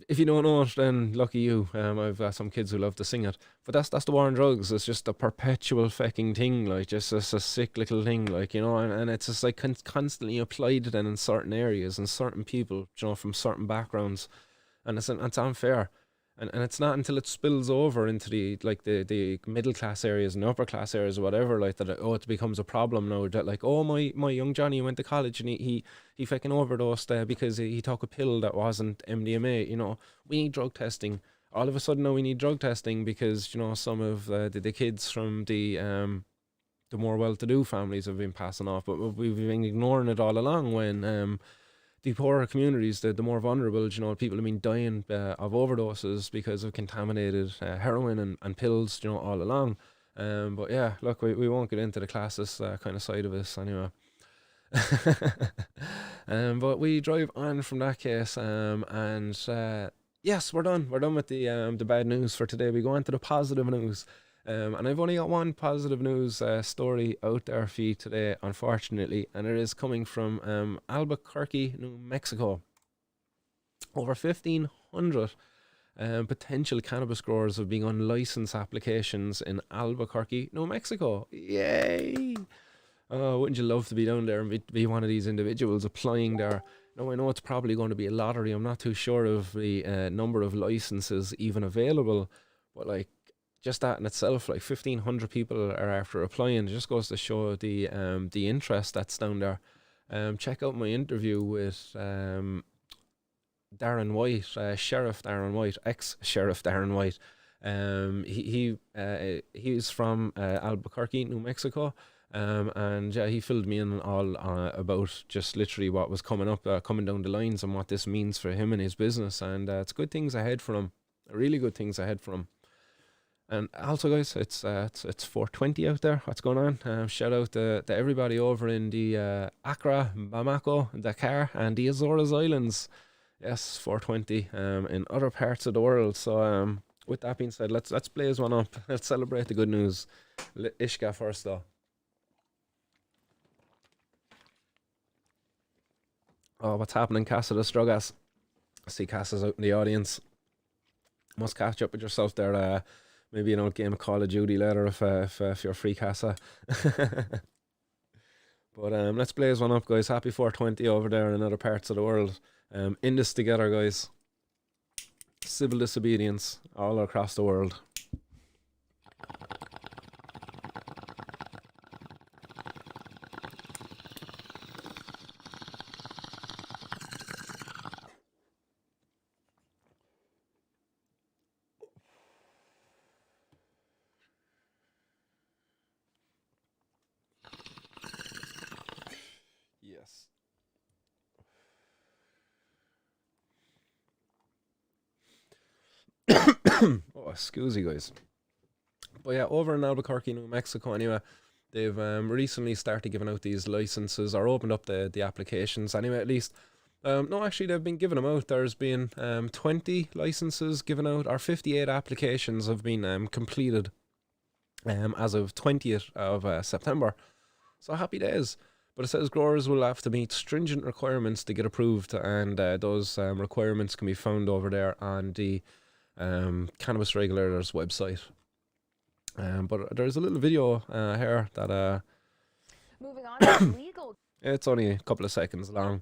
If you don't know it, then lucky you. I've got some kids who love to sing it. But that's the war on drugs. It's just a perpetual fucking thing, like just a sick little thing, like, you know, and it's just like constantly applied then in certain areas and certain people, you know, from certain backgrounds, and it's unfair. And it's not until it spills over into the middle class areas and upper class areas or whatever, like that, it becomes a problem now, that like, oh, my young Johnny went to college and he fucking overdosed because he took a pill that wasn't MDMA. You know, we need drug testing. All of a sudden now we need drug testing because, you know, some of the kids from the more well-to-do families have been passing off, but we've been ignoring it all along when the poorer communities, the more vulnerable, you know, people have been dying of overdoses because of contaminated heroin and pills, you know, all along. But yeah, look, we won't get into the classist kind of side of this anyway. But we drive on from that case, and yes, we're done. We're done with the bad news for today. We go on to the positive news. And I've only got one positive news story out there for you today, unfortunately, and it is coming from Albuquerque, New Mexico. Over 1,500 potential cannabis growers have begun license applications in Albuquerque, New Mexico. Yay! Oh, wouldn't you love to be down there and be one of these individuals applying there? Now, I know it's probably going to be a lottery. I'm not too sure of the number of licenses even available, but like, just that in itself, like 1,500 people are after applying. It just goes to show the interest that's down there. Check out my interview with Darren White, Sheriff Darren White, ex-Sheriff Darren White. He's from Albuquerque, New Mexico, and yeah, he filled me in all about just literally what was coming up, coming down the lines, and what this means for him and his business. And it's good things ahead for him, really good things ahead for him. And also, guys, it's 4:20 out there. What's going on? Shout out to everybody over in the Accra, Bamako, Dakar, and the Azores Islands. Yes, 4:20 in other parts of the world. So with that being said, let's blaze one up. Let's celebrate the good news. Ishka first, though. Oh, what's happening, Casa the Strugas? I see Casa's out in the audience. Must catch up with yourself there, Maybe an old game of Call of Duty later if you're free casa. But let's blaze one up, guys. Happy 420 over there in other parts of the world. In this together, guys. Civil disobedience all across the world. Yes. Oh, excuse you, guys. But yeah, over in Albuquerque, New Mexico, anyway, they've recently started giving out these licenses, or opened up the applications, anyway, at least. No, actually, they've been giving them out. There's been 20 licenses given out, or 58 applications have been completed as of 20th of September. So happy days. But it says growers will have to meet stringent requirements to get approved, and those requirements can be found over there on the Cannabis Regulator's website. But there's a little video here that moving on to legal. It's only a couple of seconds long.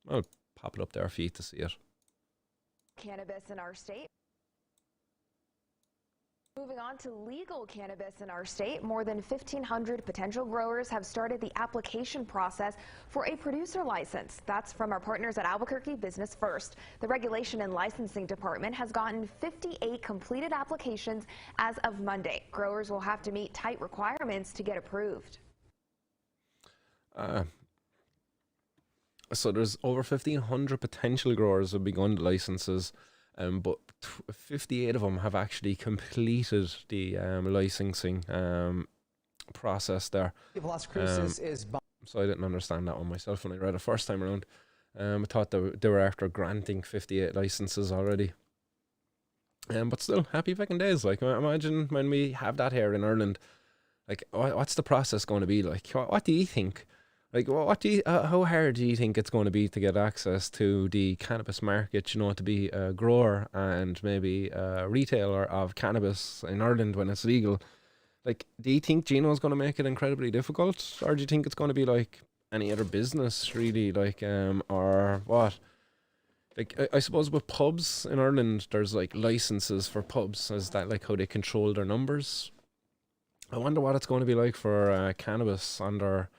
I'll pop it up there for you to see it. Cannabis in our state. Moving on to legal cannabis in our state, more than 1,500 potential growers have started the application process for a producer license. That's from our partners at Albuquerque Business First. The Regulation and Licensing Department has gotten 58 completed applications as of Monday. Growers will have to meet tight requirements to get approved. So there's over 1,500 potential growers who have begun the licenses. But 58 of them have actually completed the licensing process there. So I didn't understand that one myself when I read it first time around. I thought they were after granting 58 licenses already. But still, happy fucking days. Like, imagine when we have that here in Ireland. Like, what's the process going to be like? What do you think? Like, how hard do you think it's going to be to get access to the cannabis market, you know, to be a grower and maybe a retailer of cannabis in Ireland when it's legal? Like, do you think Gino's going to make it incredibly difficult? Or do you think it's going to be like any other business, really? Like, or what? Like, I suppose with pubs in Ireland, there's like licenses for pubs. Is that like how they control their numbers? I wonder what it's going to be like for cannabis under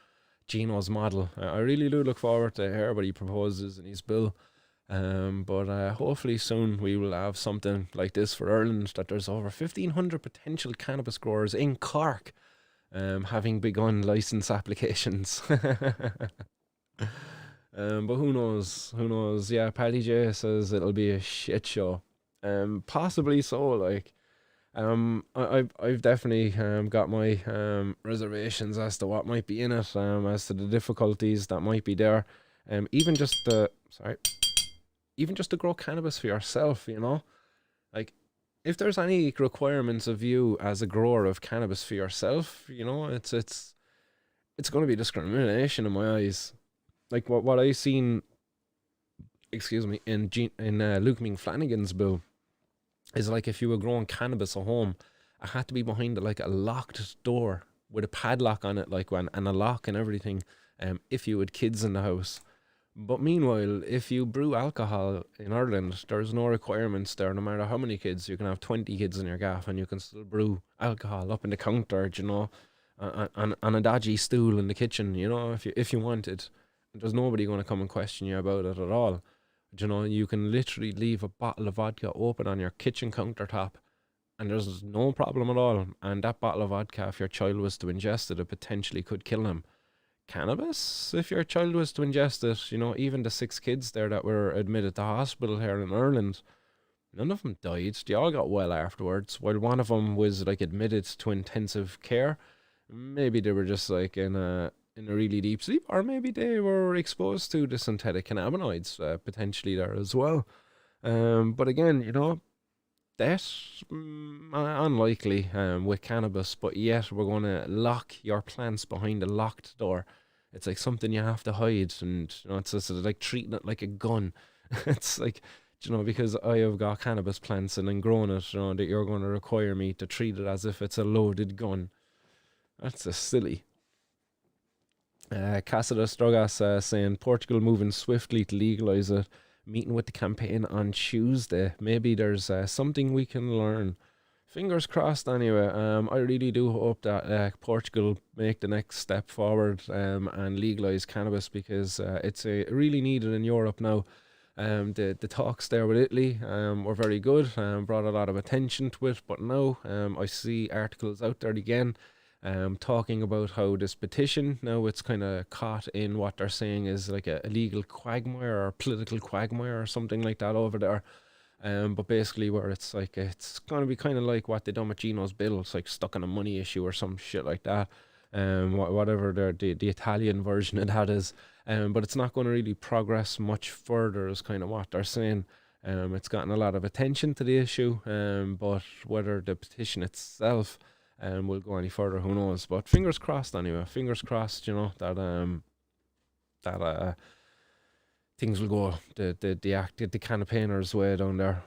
Gino's model. I really do look forward to hear what he proposes in his bill. But hopefully soon we will have something like this for Ireland, that there's over 1,500 potential cannabis growers in Cork having begun license applications. But who knows? Who knows? Yeah, Paddy J says it'll be a shit show. Possibly so, like. I've definitely got my reservations as to what might be in it, as to the difficulties that might be there. Even just to grow cannabis for yourself, you know, like if there's any requirements of you as a grower of cannabis for yourself, you know, it's going to be discrimination in my eyes. Like what I seen, in Luke Flanagan's bill. Is like if you were growing cannabis at home, it had to be behind like a locked door with a padlock on it, like and a lock and everything. If you had kids in the house. But meanwhile, if you brew alcohol in Ireland, there's no requirements there. No matter how many kids, you can have 20 kids in your gaff, and you can still brew alcohol up in the counter, you know, on a dodgy stool in the kitchen, you know, if you wanted. There's nobody going to come and question you about it at all. You know, you can literally leave a bottle of vodka open on your kitchen countertop and there's no problem at all. And that bottle of vodka, if your child was to ingest it, it potentially could kill him. Cannabis, if your child was to ingest it, you know, even the 6 kids there that were admitted to hospital here in Ireland, none of them died. They all got well afterwards, while one of them was like admitted to intensive care. Maybe they were just like in a really deep sleep, or maybe they were exposed to the synthetic cannabinoids potentially there as well. But again, you know, that's unlikely with cannabis, but yet we're going to lock your plants behind a locked door. It's like something you have to hide, and you know, it's like treating it like a gun. It's like, you know, because I have got cannabis plants and then grown it, you know, that you're going to require me to treat it as if it's a loaded gun. That's just silly. Casada Strugas saying Portugal moving swiftly to legalise it, meeting with the campaign on Tuesday. Maybe there's something we can learn. Fingers crossed anyway. I really do hope that Portugal make the next step forward and legalise cannabis, because it's really needed in Europe now. The talks there with Italy were very good, brought a lot of attention to it, but now I see articles out there again talking about how this petition, now it's kind of caught in what they're saying is like a legal quagmire or political quagmire or something like that over there. But basically where it's like, it's going to be kind of like what they done with Gino's bill. It's like stuck on a money issue or some shit like that. Whatever the Italian version of that is. But it's not going to really progress much further is kind of what they're saying. It's gotten a lot of attention to the issue, but whether the petition itself will go any further, who knows. But fingers crossed anyway. Fingers crossed, you know, that things will go the campaigners' way down there.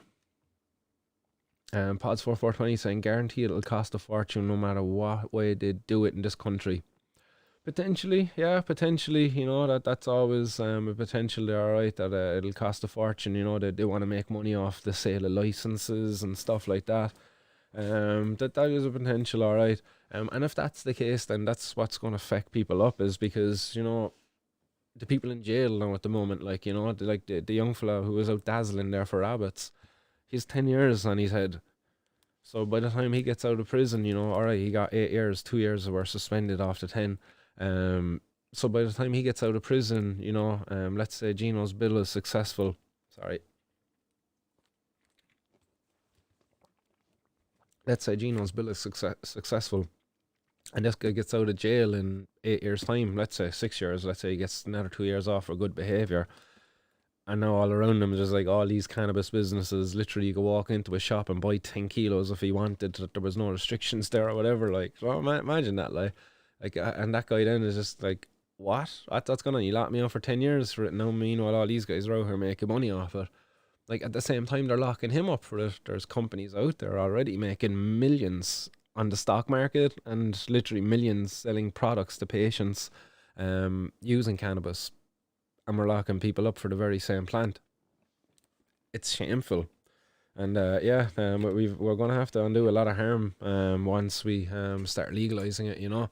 Pods 4420 saying guarantee it'll cost a fortune no matter what way they do it in this country. Potentially, yeah, potentially, you know, that's always a potential there, right, that it'll cost a fortune, you know, they want to make money off the sale of licenses and stuff like that. That is a potential, alright. And if that's the case, then that's what's going to affect people up, is because, you know, the people in jail now at the moment, like, you know, the young fella who was out dazzling there for rabbits, he's 10 years on his head. So by the time he gets out of prison, you know, alright, he got 8 years, 2 years were suspended after 10. So by the time he gets out of prison, you know, let's say Gino's bill is successful. Let's say Gino's bill is successful, and this guy gets out of jail in 8 years' time, let's say 6 years, let's say he gets another 2 years off for good behaviour. And now all around him, there's like all these cannabis businesses. Literally, you could walk into a shop and buy 10 kilos if he wanted, that there was no restrictions there or whatever. Like, well, imagine that, like, and that guy then is just like, what? That's gonna, you locked me up for 10 years for it. Now, meanwhile, all these guys are out here making money off it. Like, at the same time, they're locking him up for it. There's companies out there already making millions on the stock market, and literally millions selling products to patients using cannabis. And we're locking people up for the very same plant. It's shameful. And we're going to have to undo a lot of harm once we start legalizing it, you know.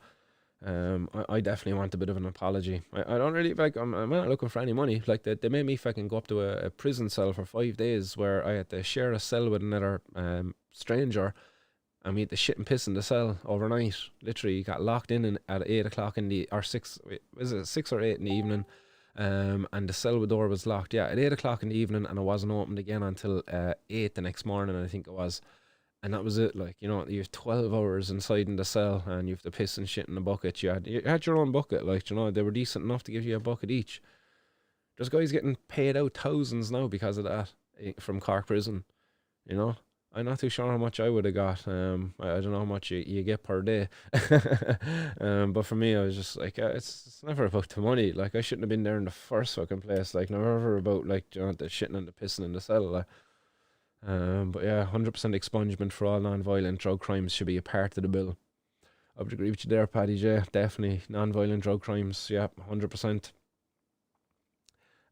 I definitely want a bit of an apology. I don't really, like, I'm not looking for any money. Like, they made me fucking go up to a prison cell for 5 days where I had to share a cell with another stranger, and we had to shit and piss in the cell overnight. Literally, you got locked in at 8 o'clock in the, or 6, was it 6 or 8 in the evening? And the cell door was locked, yeah, at 8 o'clock in the evening, and it wasn't opened again until 8 the next morning, I think it was. And that was it. Like, you know, you have 12 hours inside in the cell, and you have to piss and shit in the bucket. You had your own bucket, like, you know, they were decent enough to give you a bucket each. There's guys getting paid out thousands now because of that from Cork prison, you know. I'm not too sure how much I would have got. I don't know how much you get per day. But for me, I was just like, it's never about the money. Like, I shouldn't have been there in the first fucking place. Like, never about, like, you know, the shitting and the pissing in the cell. Like. But yeah, 100% expungement for all non-violent drug crimes should be a part of the bill. I would agree with you there, Paddy J. Definitely non-violent drug crimes. Yeah, 100%.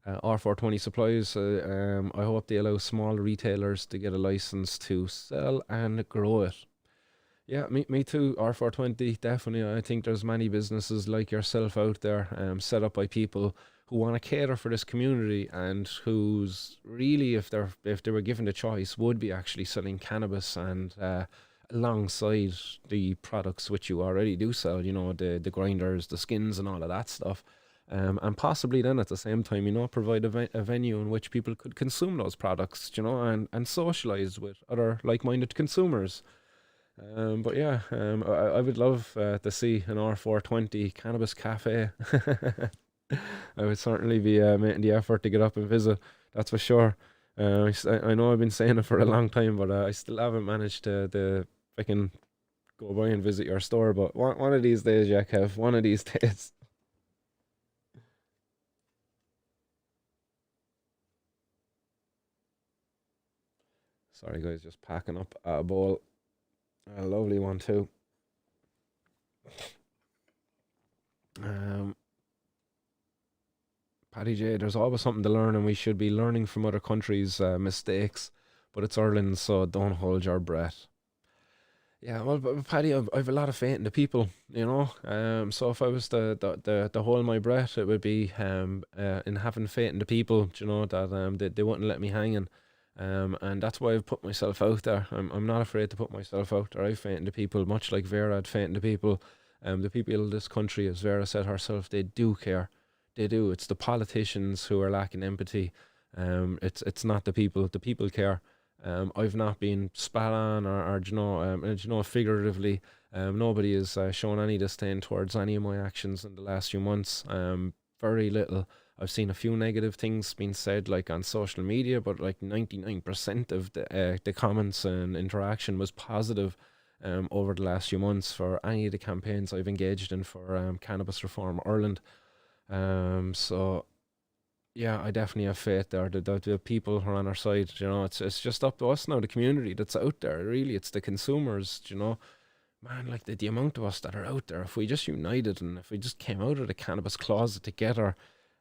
R420 supplies, I hope they allow small retailers to get a license to sell and grow it. Yeah, me too, R420, definitely. I think there's many businesses like yourself out there set up by people who want to cater for this community, and who's really, if they were given the choice, would be actually selling cannabis and alongside the products which you already do sell, you know, the grinders, the skins and all of that stuff. And possibly then at the same time, you know, provide a venue in which people could consume those products, you know, and socialise with other like-minded consumers. But yeah, I would love to see an R420 cannabis cafe. I would certainly be making the effort to get up and visit, that's for sure. I know I've been saying it for a long time, but I still haven't managed to I can go by and visit your store. But one of these days, yeah, Kev, one of these days. Sorry, guys, just packing up a bowl. A lovely one too. Paddy J, there's always something to learn, and we should be learning from other countries' mistakes. But it's Ireland, so don't hold your breath. Yeah, well, but Paddy, I've a lot of faith in the people, you know. So if I was to hold my breath, it would be in having faith in the people, you know, that they wouldn't let me hanging. And that's why I've put myself out there. I'm not afraid to put myself out there. I've faith in the people, much like Vera had faith in the people. The people of this country, as Vera said herself, they do care. They do. It's the politicians who are lacking empathy. It's not the people. The people care. I've not been spat on or figuratively. Nobody has shown any disdain towards any of my actions in the last few months. Very little. I've seen a few negative things being said, like on social media, but like 99% of the comments and interaction was positive over the last few months for any of the campaigns I've engaged in for Cannabis Reform Ireland. So yeah, I definitely have faith there. The people who are on our side, you know, it's just up to us now, the community that's out there. Really, it's the consumers, you know. Man, like the amount of us that are out there, if we just united and if we just came out of the cannabis closet together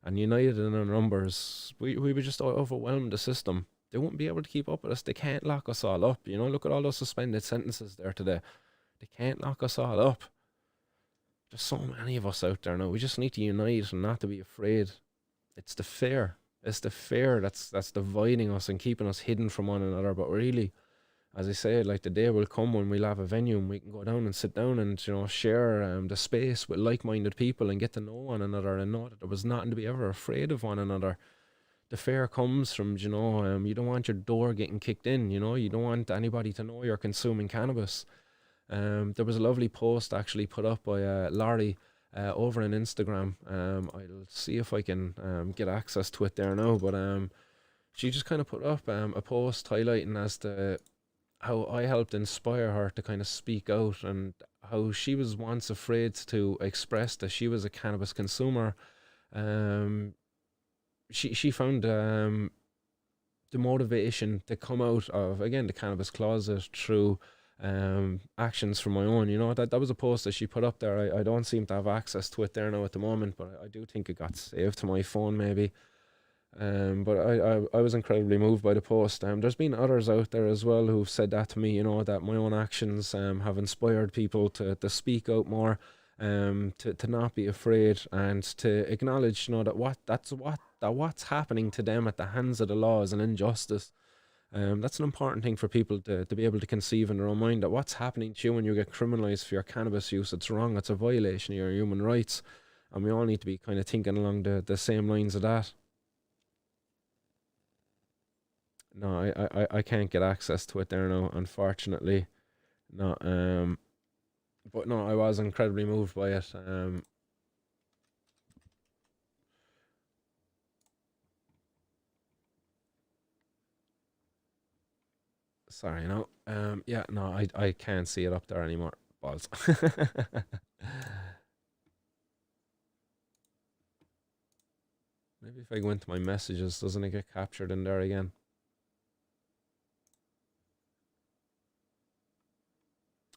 and united in our numbers, we would just overwhelm the system. They won't be able to keep up with us. They can't lock us all up. You know, look at all those suspended sentences there today. They can't lock us all up. There's so many of us out there now. We just need to unite and not to be afraid. It's the fear. It's the fear that's dividing us and keeping us hidden from one another. But really, as I say, like the day will come when we'll have a venue and we can go down and sit down and, you know, share the space with like-minded people and get to know one another and know that there was nothing to be ever afraid of one another. The fear comes from, you know, you don't want your door getting kicked in, you know, you don't want anybody to know you're consuming cannabis. There was a lovely post actually put up by Laurie over on Instagram. I'll see if I can get access to it there now, but she just kind of put up a post highlighting as to how I helped inspire her to kind of speak out and how she was once afraid to express that she was a cannabis consumer. She found the motivation to come out of, again, the cannabis closet through actions from my own. You know, that was a post that she put up there. I don't seem to have access to it there now at the moment, but I do think it got saved to my phone maybe. But I was incredibly moved by the post. There's been others out there as well who've said that to me, you know, that my own actions have inspired people to speak out more, to not be afraid and to acknowledge, you know, that what's happening to them at the hands of the law is an injustice. That's an important thing for people to be able to conceive in their own mind, that what's happening to you when you get criminalised for your cannabis use, it's wrong, it's a violation of your human rights, and we all need to be kind of thinking along the same lines of that. No, I can't get access to it there now, unfortunately. No, but no, I was incredibly moved by it. Sorry, no. Yeah, no, I can't see it up there anymore. Balls. Maybe if I go into my messages, doesn't it get captured in there again?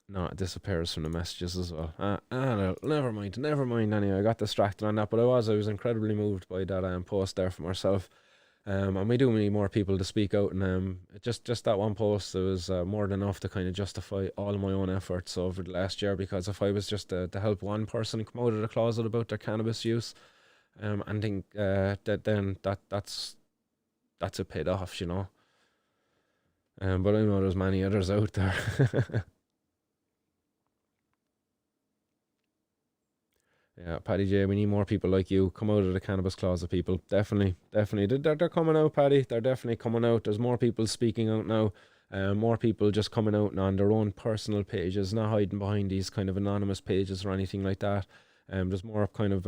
No, it disappears from the messages as well. No, never mind anyway. I got distracted on that, but I was incredibly moved by that post there from herself. And we do need more people to speak out, and just that one post, it was more than enough to kind of justify all my own efforts over the last year, because if I was just to help one person come out of the closet about their cannabis use, and think that's it paid off, you know. But I know there's many others out there. Yeah, Paddy J, we need more people like you. Come out of the cannabis closet, people. Definitely. They're coming out, Paddy. They're definitely coming out. There's more people speaking out now. More people just coming out on their own personal pages, not hiding behind these kind of anonymous pages or anything like that. There's more kind of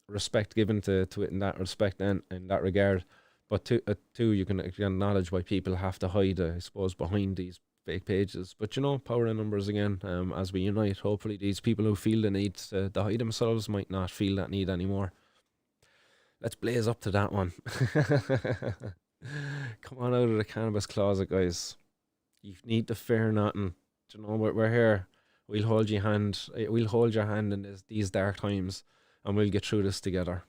respect given to it in that respect and in that regard. But two, you can acknowledge why people have to hide, I suppose, behind these fake pages. But, you know, power in numbers again. As we unite, hopefully these people who feel the need to hide themselves might not feel that need anymore. Let's blaze up to that one. Come on out of the cannabis closet, guys. you need to fear nothing. Do you know, we're here. We'll hold your hand. We'll hold your hand in these dark times, and we'll get through this together.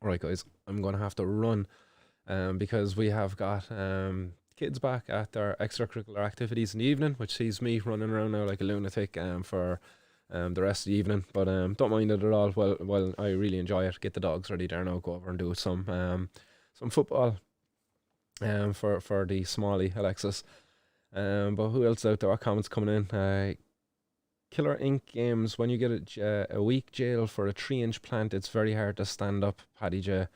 Right, guys, I'm going to have to run because we have got kids back at their extracurricular activities in the evening, which sees me running around now like a lunatic for the rest of the evening. But don't mind it at all. Well, I really enjoy it. Get the dogs ready there now. Go over and do some football for the Smalley Alexis. But who else out there? What comments coming in? Killer Inc. Games, when you get a week jail for a 3-inch plant, it's very hard to stand up, Paddy J.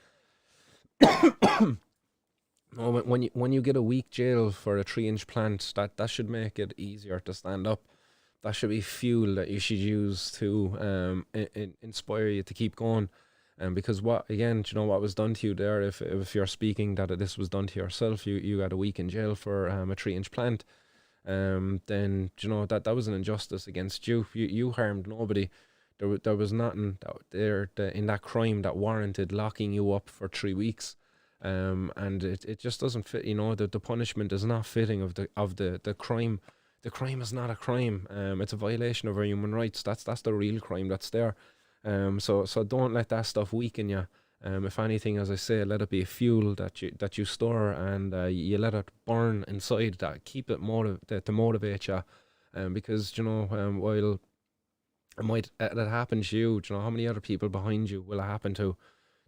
No, when you get a week jail for a 3-inch plant, that should make it easier to stand up. That should be fuel that you should use to inspire you to keep going. Because do you know what was done to you there? If you're speaking that this was done to yourself, you got a week in jail for a 3-inch plant. Then you know that was an injustice against you. You harmed nobody. There was nothing there in that crime that warranted locking you up for 3 weeks. And it just doesn't fit. You know, the punishment is not fitting of the crime. The crime is not a crime. It's a violation of our human rights. That's the real crime that's there. So don't let that stuff weaken you. If anything, as I say, let it be a fuel that you store, and you let it burn inside. That keep it to motivate you, because you know while it happen to you, do you know how many other people behind you will it happen to?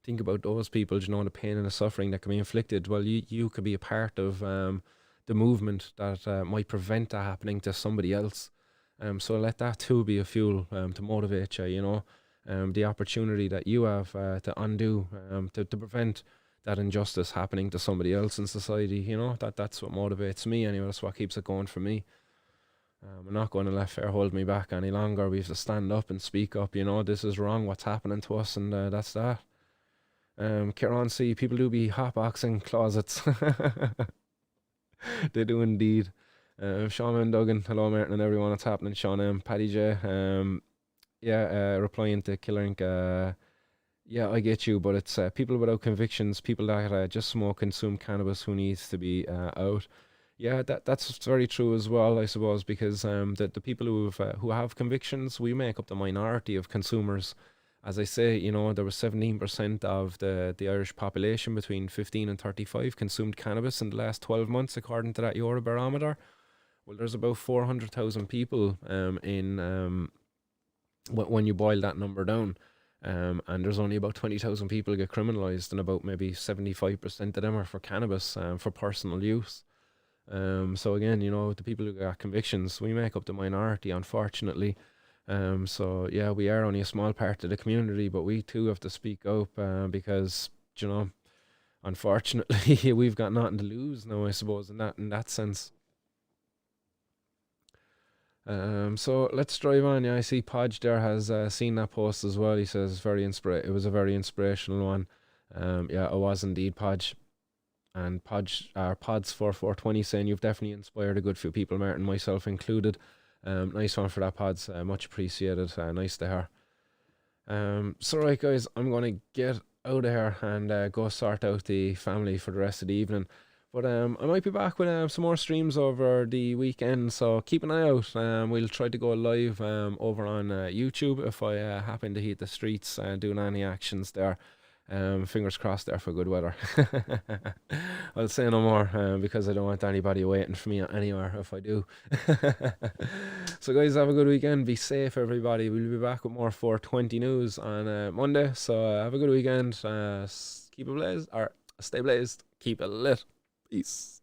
Think about those people. Do you know the pain and the suffering that can be inflicted? Well, you could be a part of the movement that might prevent that happening to somebody else. So let that too be a fuel to motivate you. You know. The opportunity that you have to undo, to prevent that injustice happening to somebody else in society, you know, that's what motivates me anyway. That's what keeps it going for me. I'm not going to let fear hold me back any longer. We have to stand up and speak up, you know, this is wrong, what's happening to us, and that's that. Kieran C, people do be hotboxing closets. They do indeed. Sean Duggan, hello Martin and everyone, what's happening? Sean Paddy J, replying to Killer Inc. Yeah, I get you, but it's people without convictions, people that just smoke, consume cannabis, who needs to be out. Yeah, that's very true as well, I suppose, because the people who have convictions, we make up the minority of consumers. As I say, you know, there was 17% of the Irish population between 15 and 35 consumed cannabis in the last 12 months, according to that Eurobarometer. Well, there's about 400,000 people when you boil that number down, and there's only about 20,000 people get criminalised, and about maybe 75% of them are for cannabis, for personal use. So again, you know, the people who got convictions, we make up the minority, unfortunately. So yeah, we are only a small part of the community, but we too have to speak up, because, you know, unfortunately, we've got nothing to lose now, I suppose, in that sense. So let's drive on. Yeah, I see Podge there has seen that post as well. He says it was a very inspirational one. Yeah, it was indeed, Podge. And Podge, Pods 4420 saying you've definitely inspired a good few people, Martin, myself included. Nice one for that, Pods. Much appreciated. Nice to hear. So right, guys, I'm gonna get out of here and go sort out the family for the rest of the evening. But I might be back with some more streams over the weekend, so keep an eye out. We'll try to go live over on YouTube if I happen to hit the streets doing any actions there. Fingers crossed there for good weather. I'll say no more because I don't want anybody waiting for me anywhere if I do. So guys, have a good weekend. Be safe, everybody. We'll be back with more 420 news on Monday. So have a good weekend. Keep it blazed, or stay blazed. Keep it lit. Peace.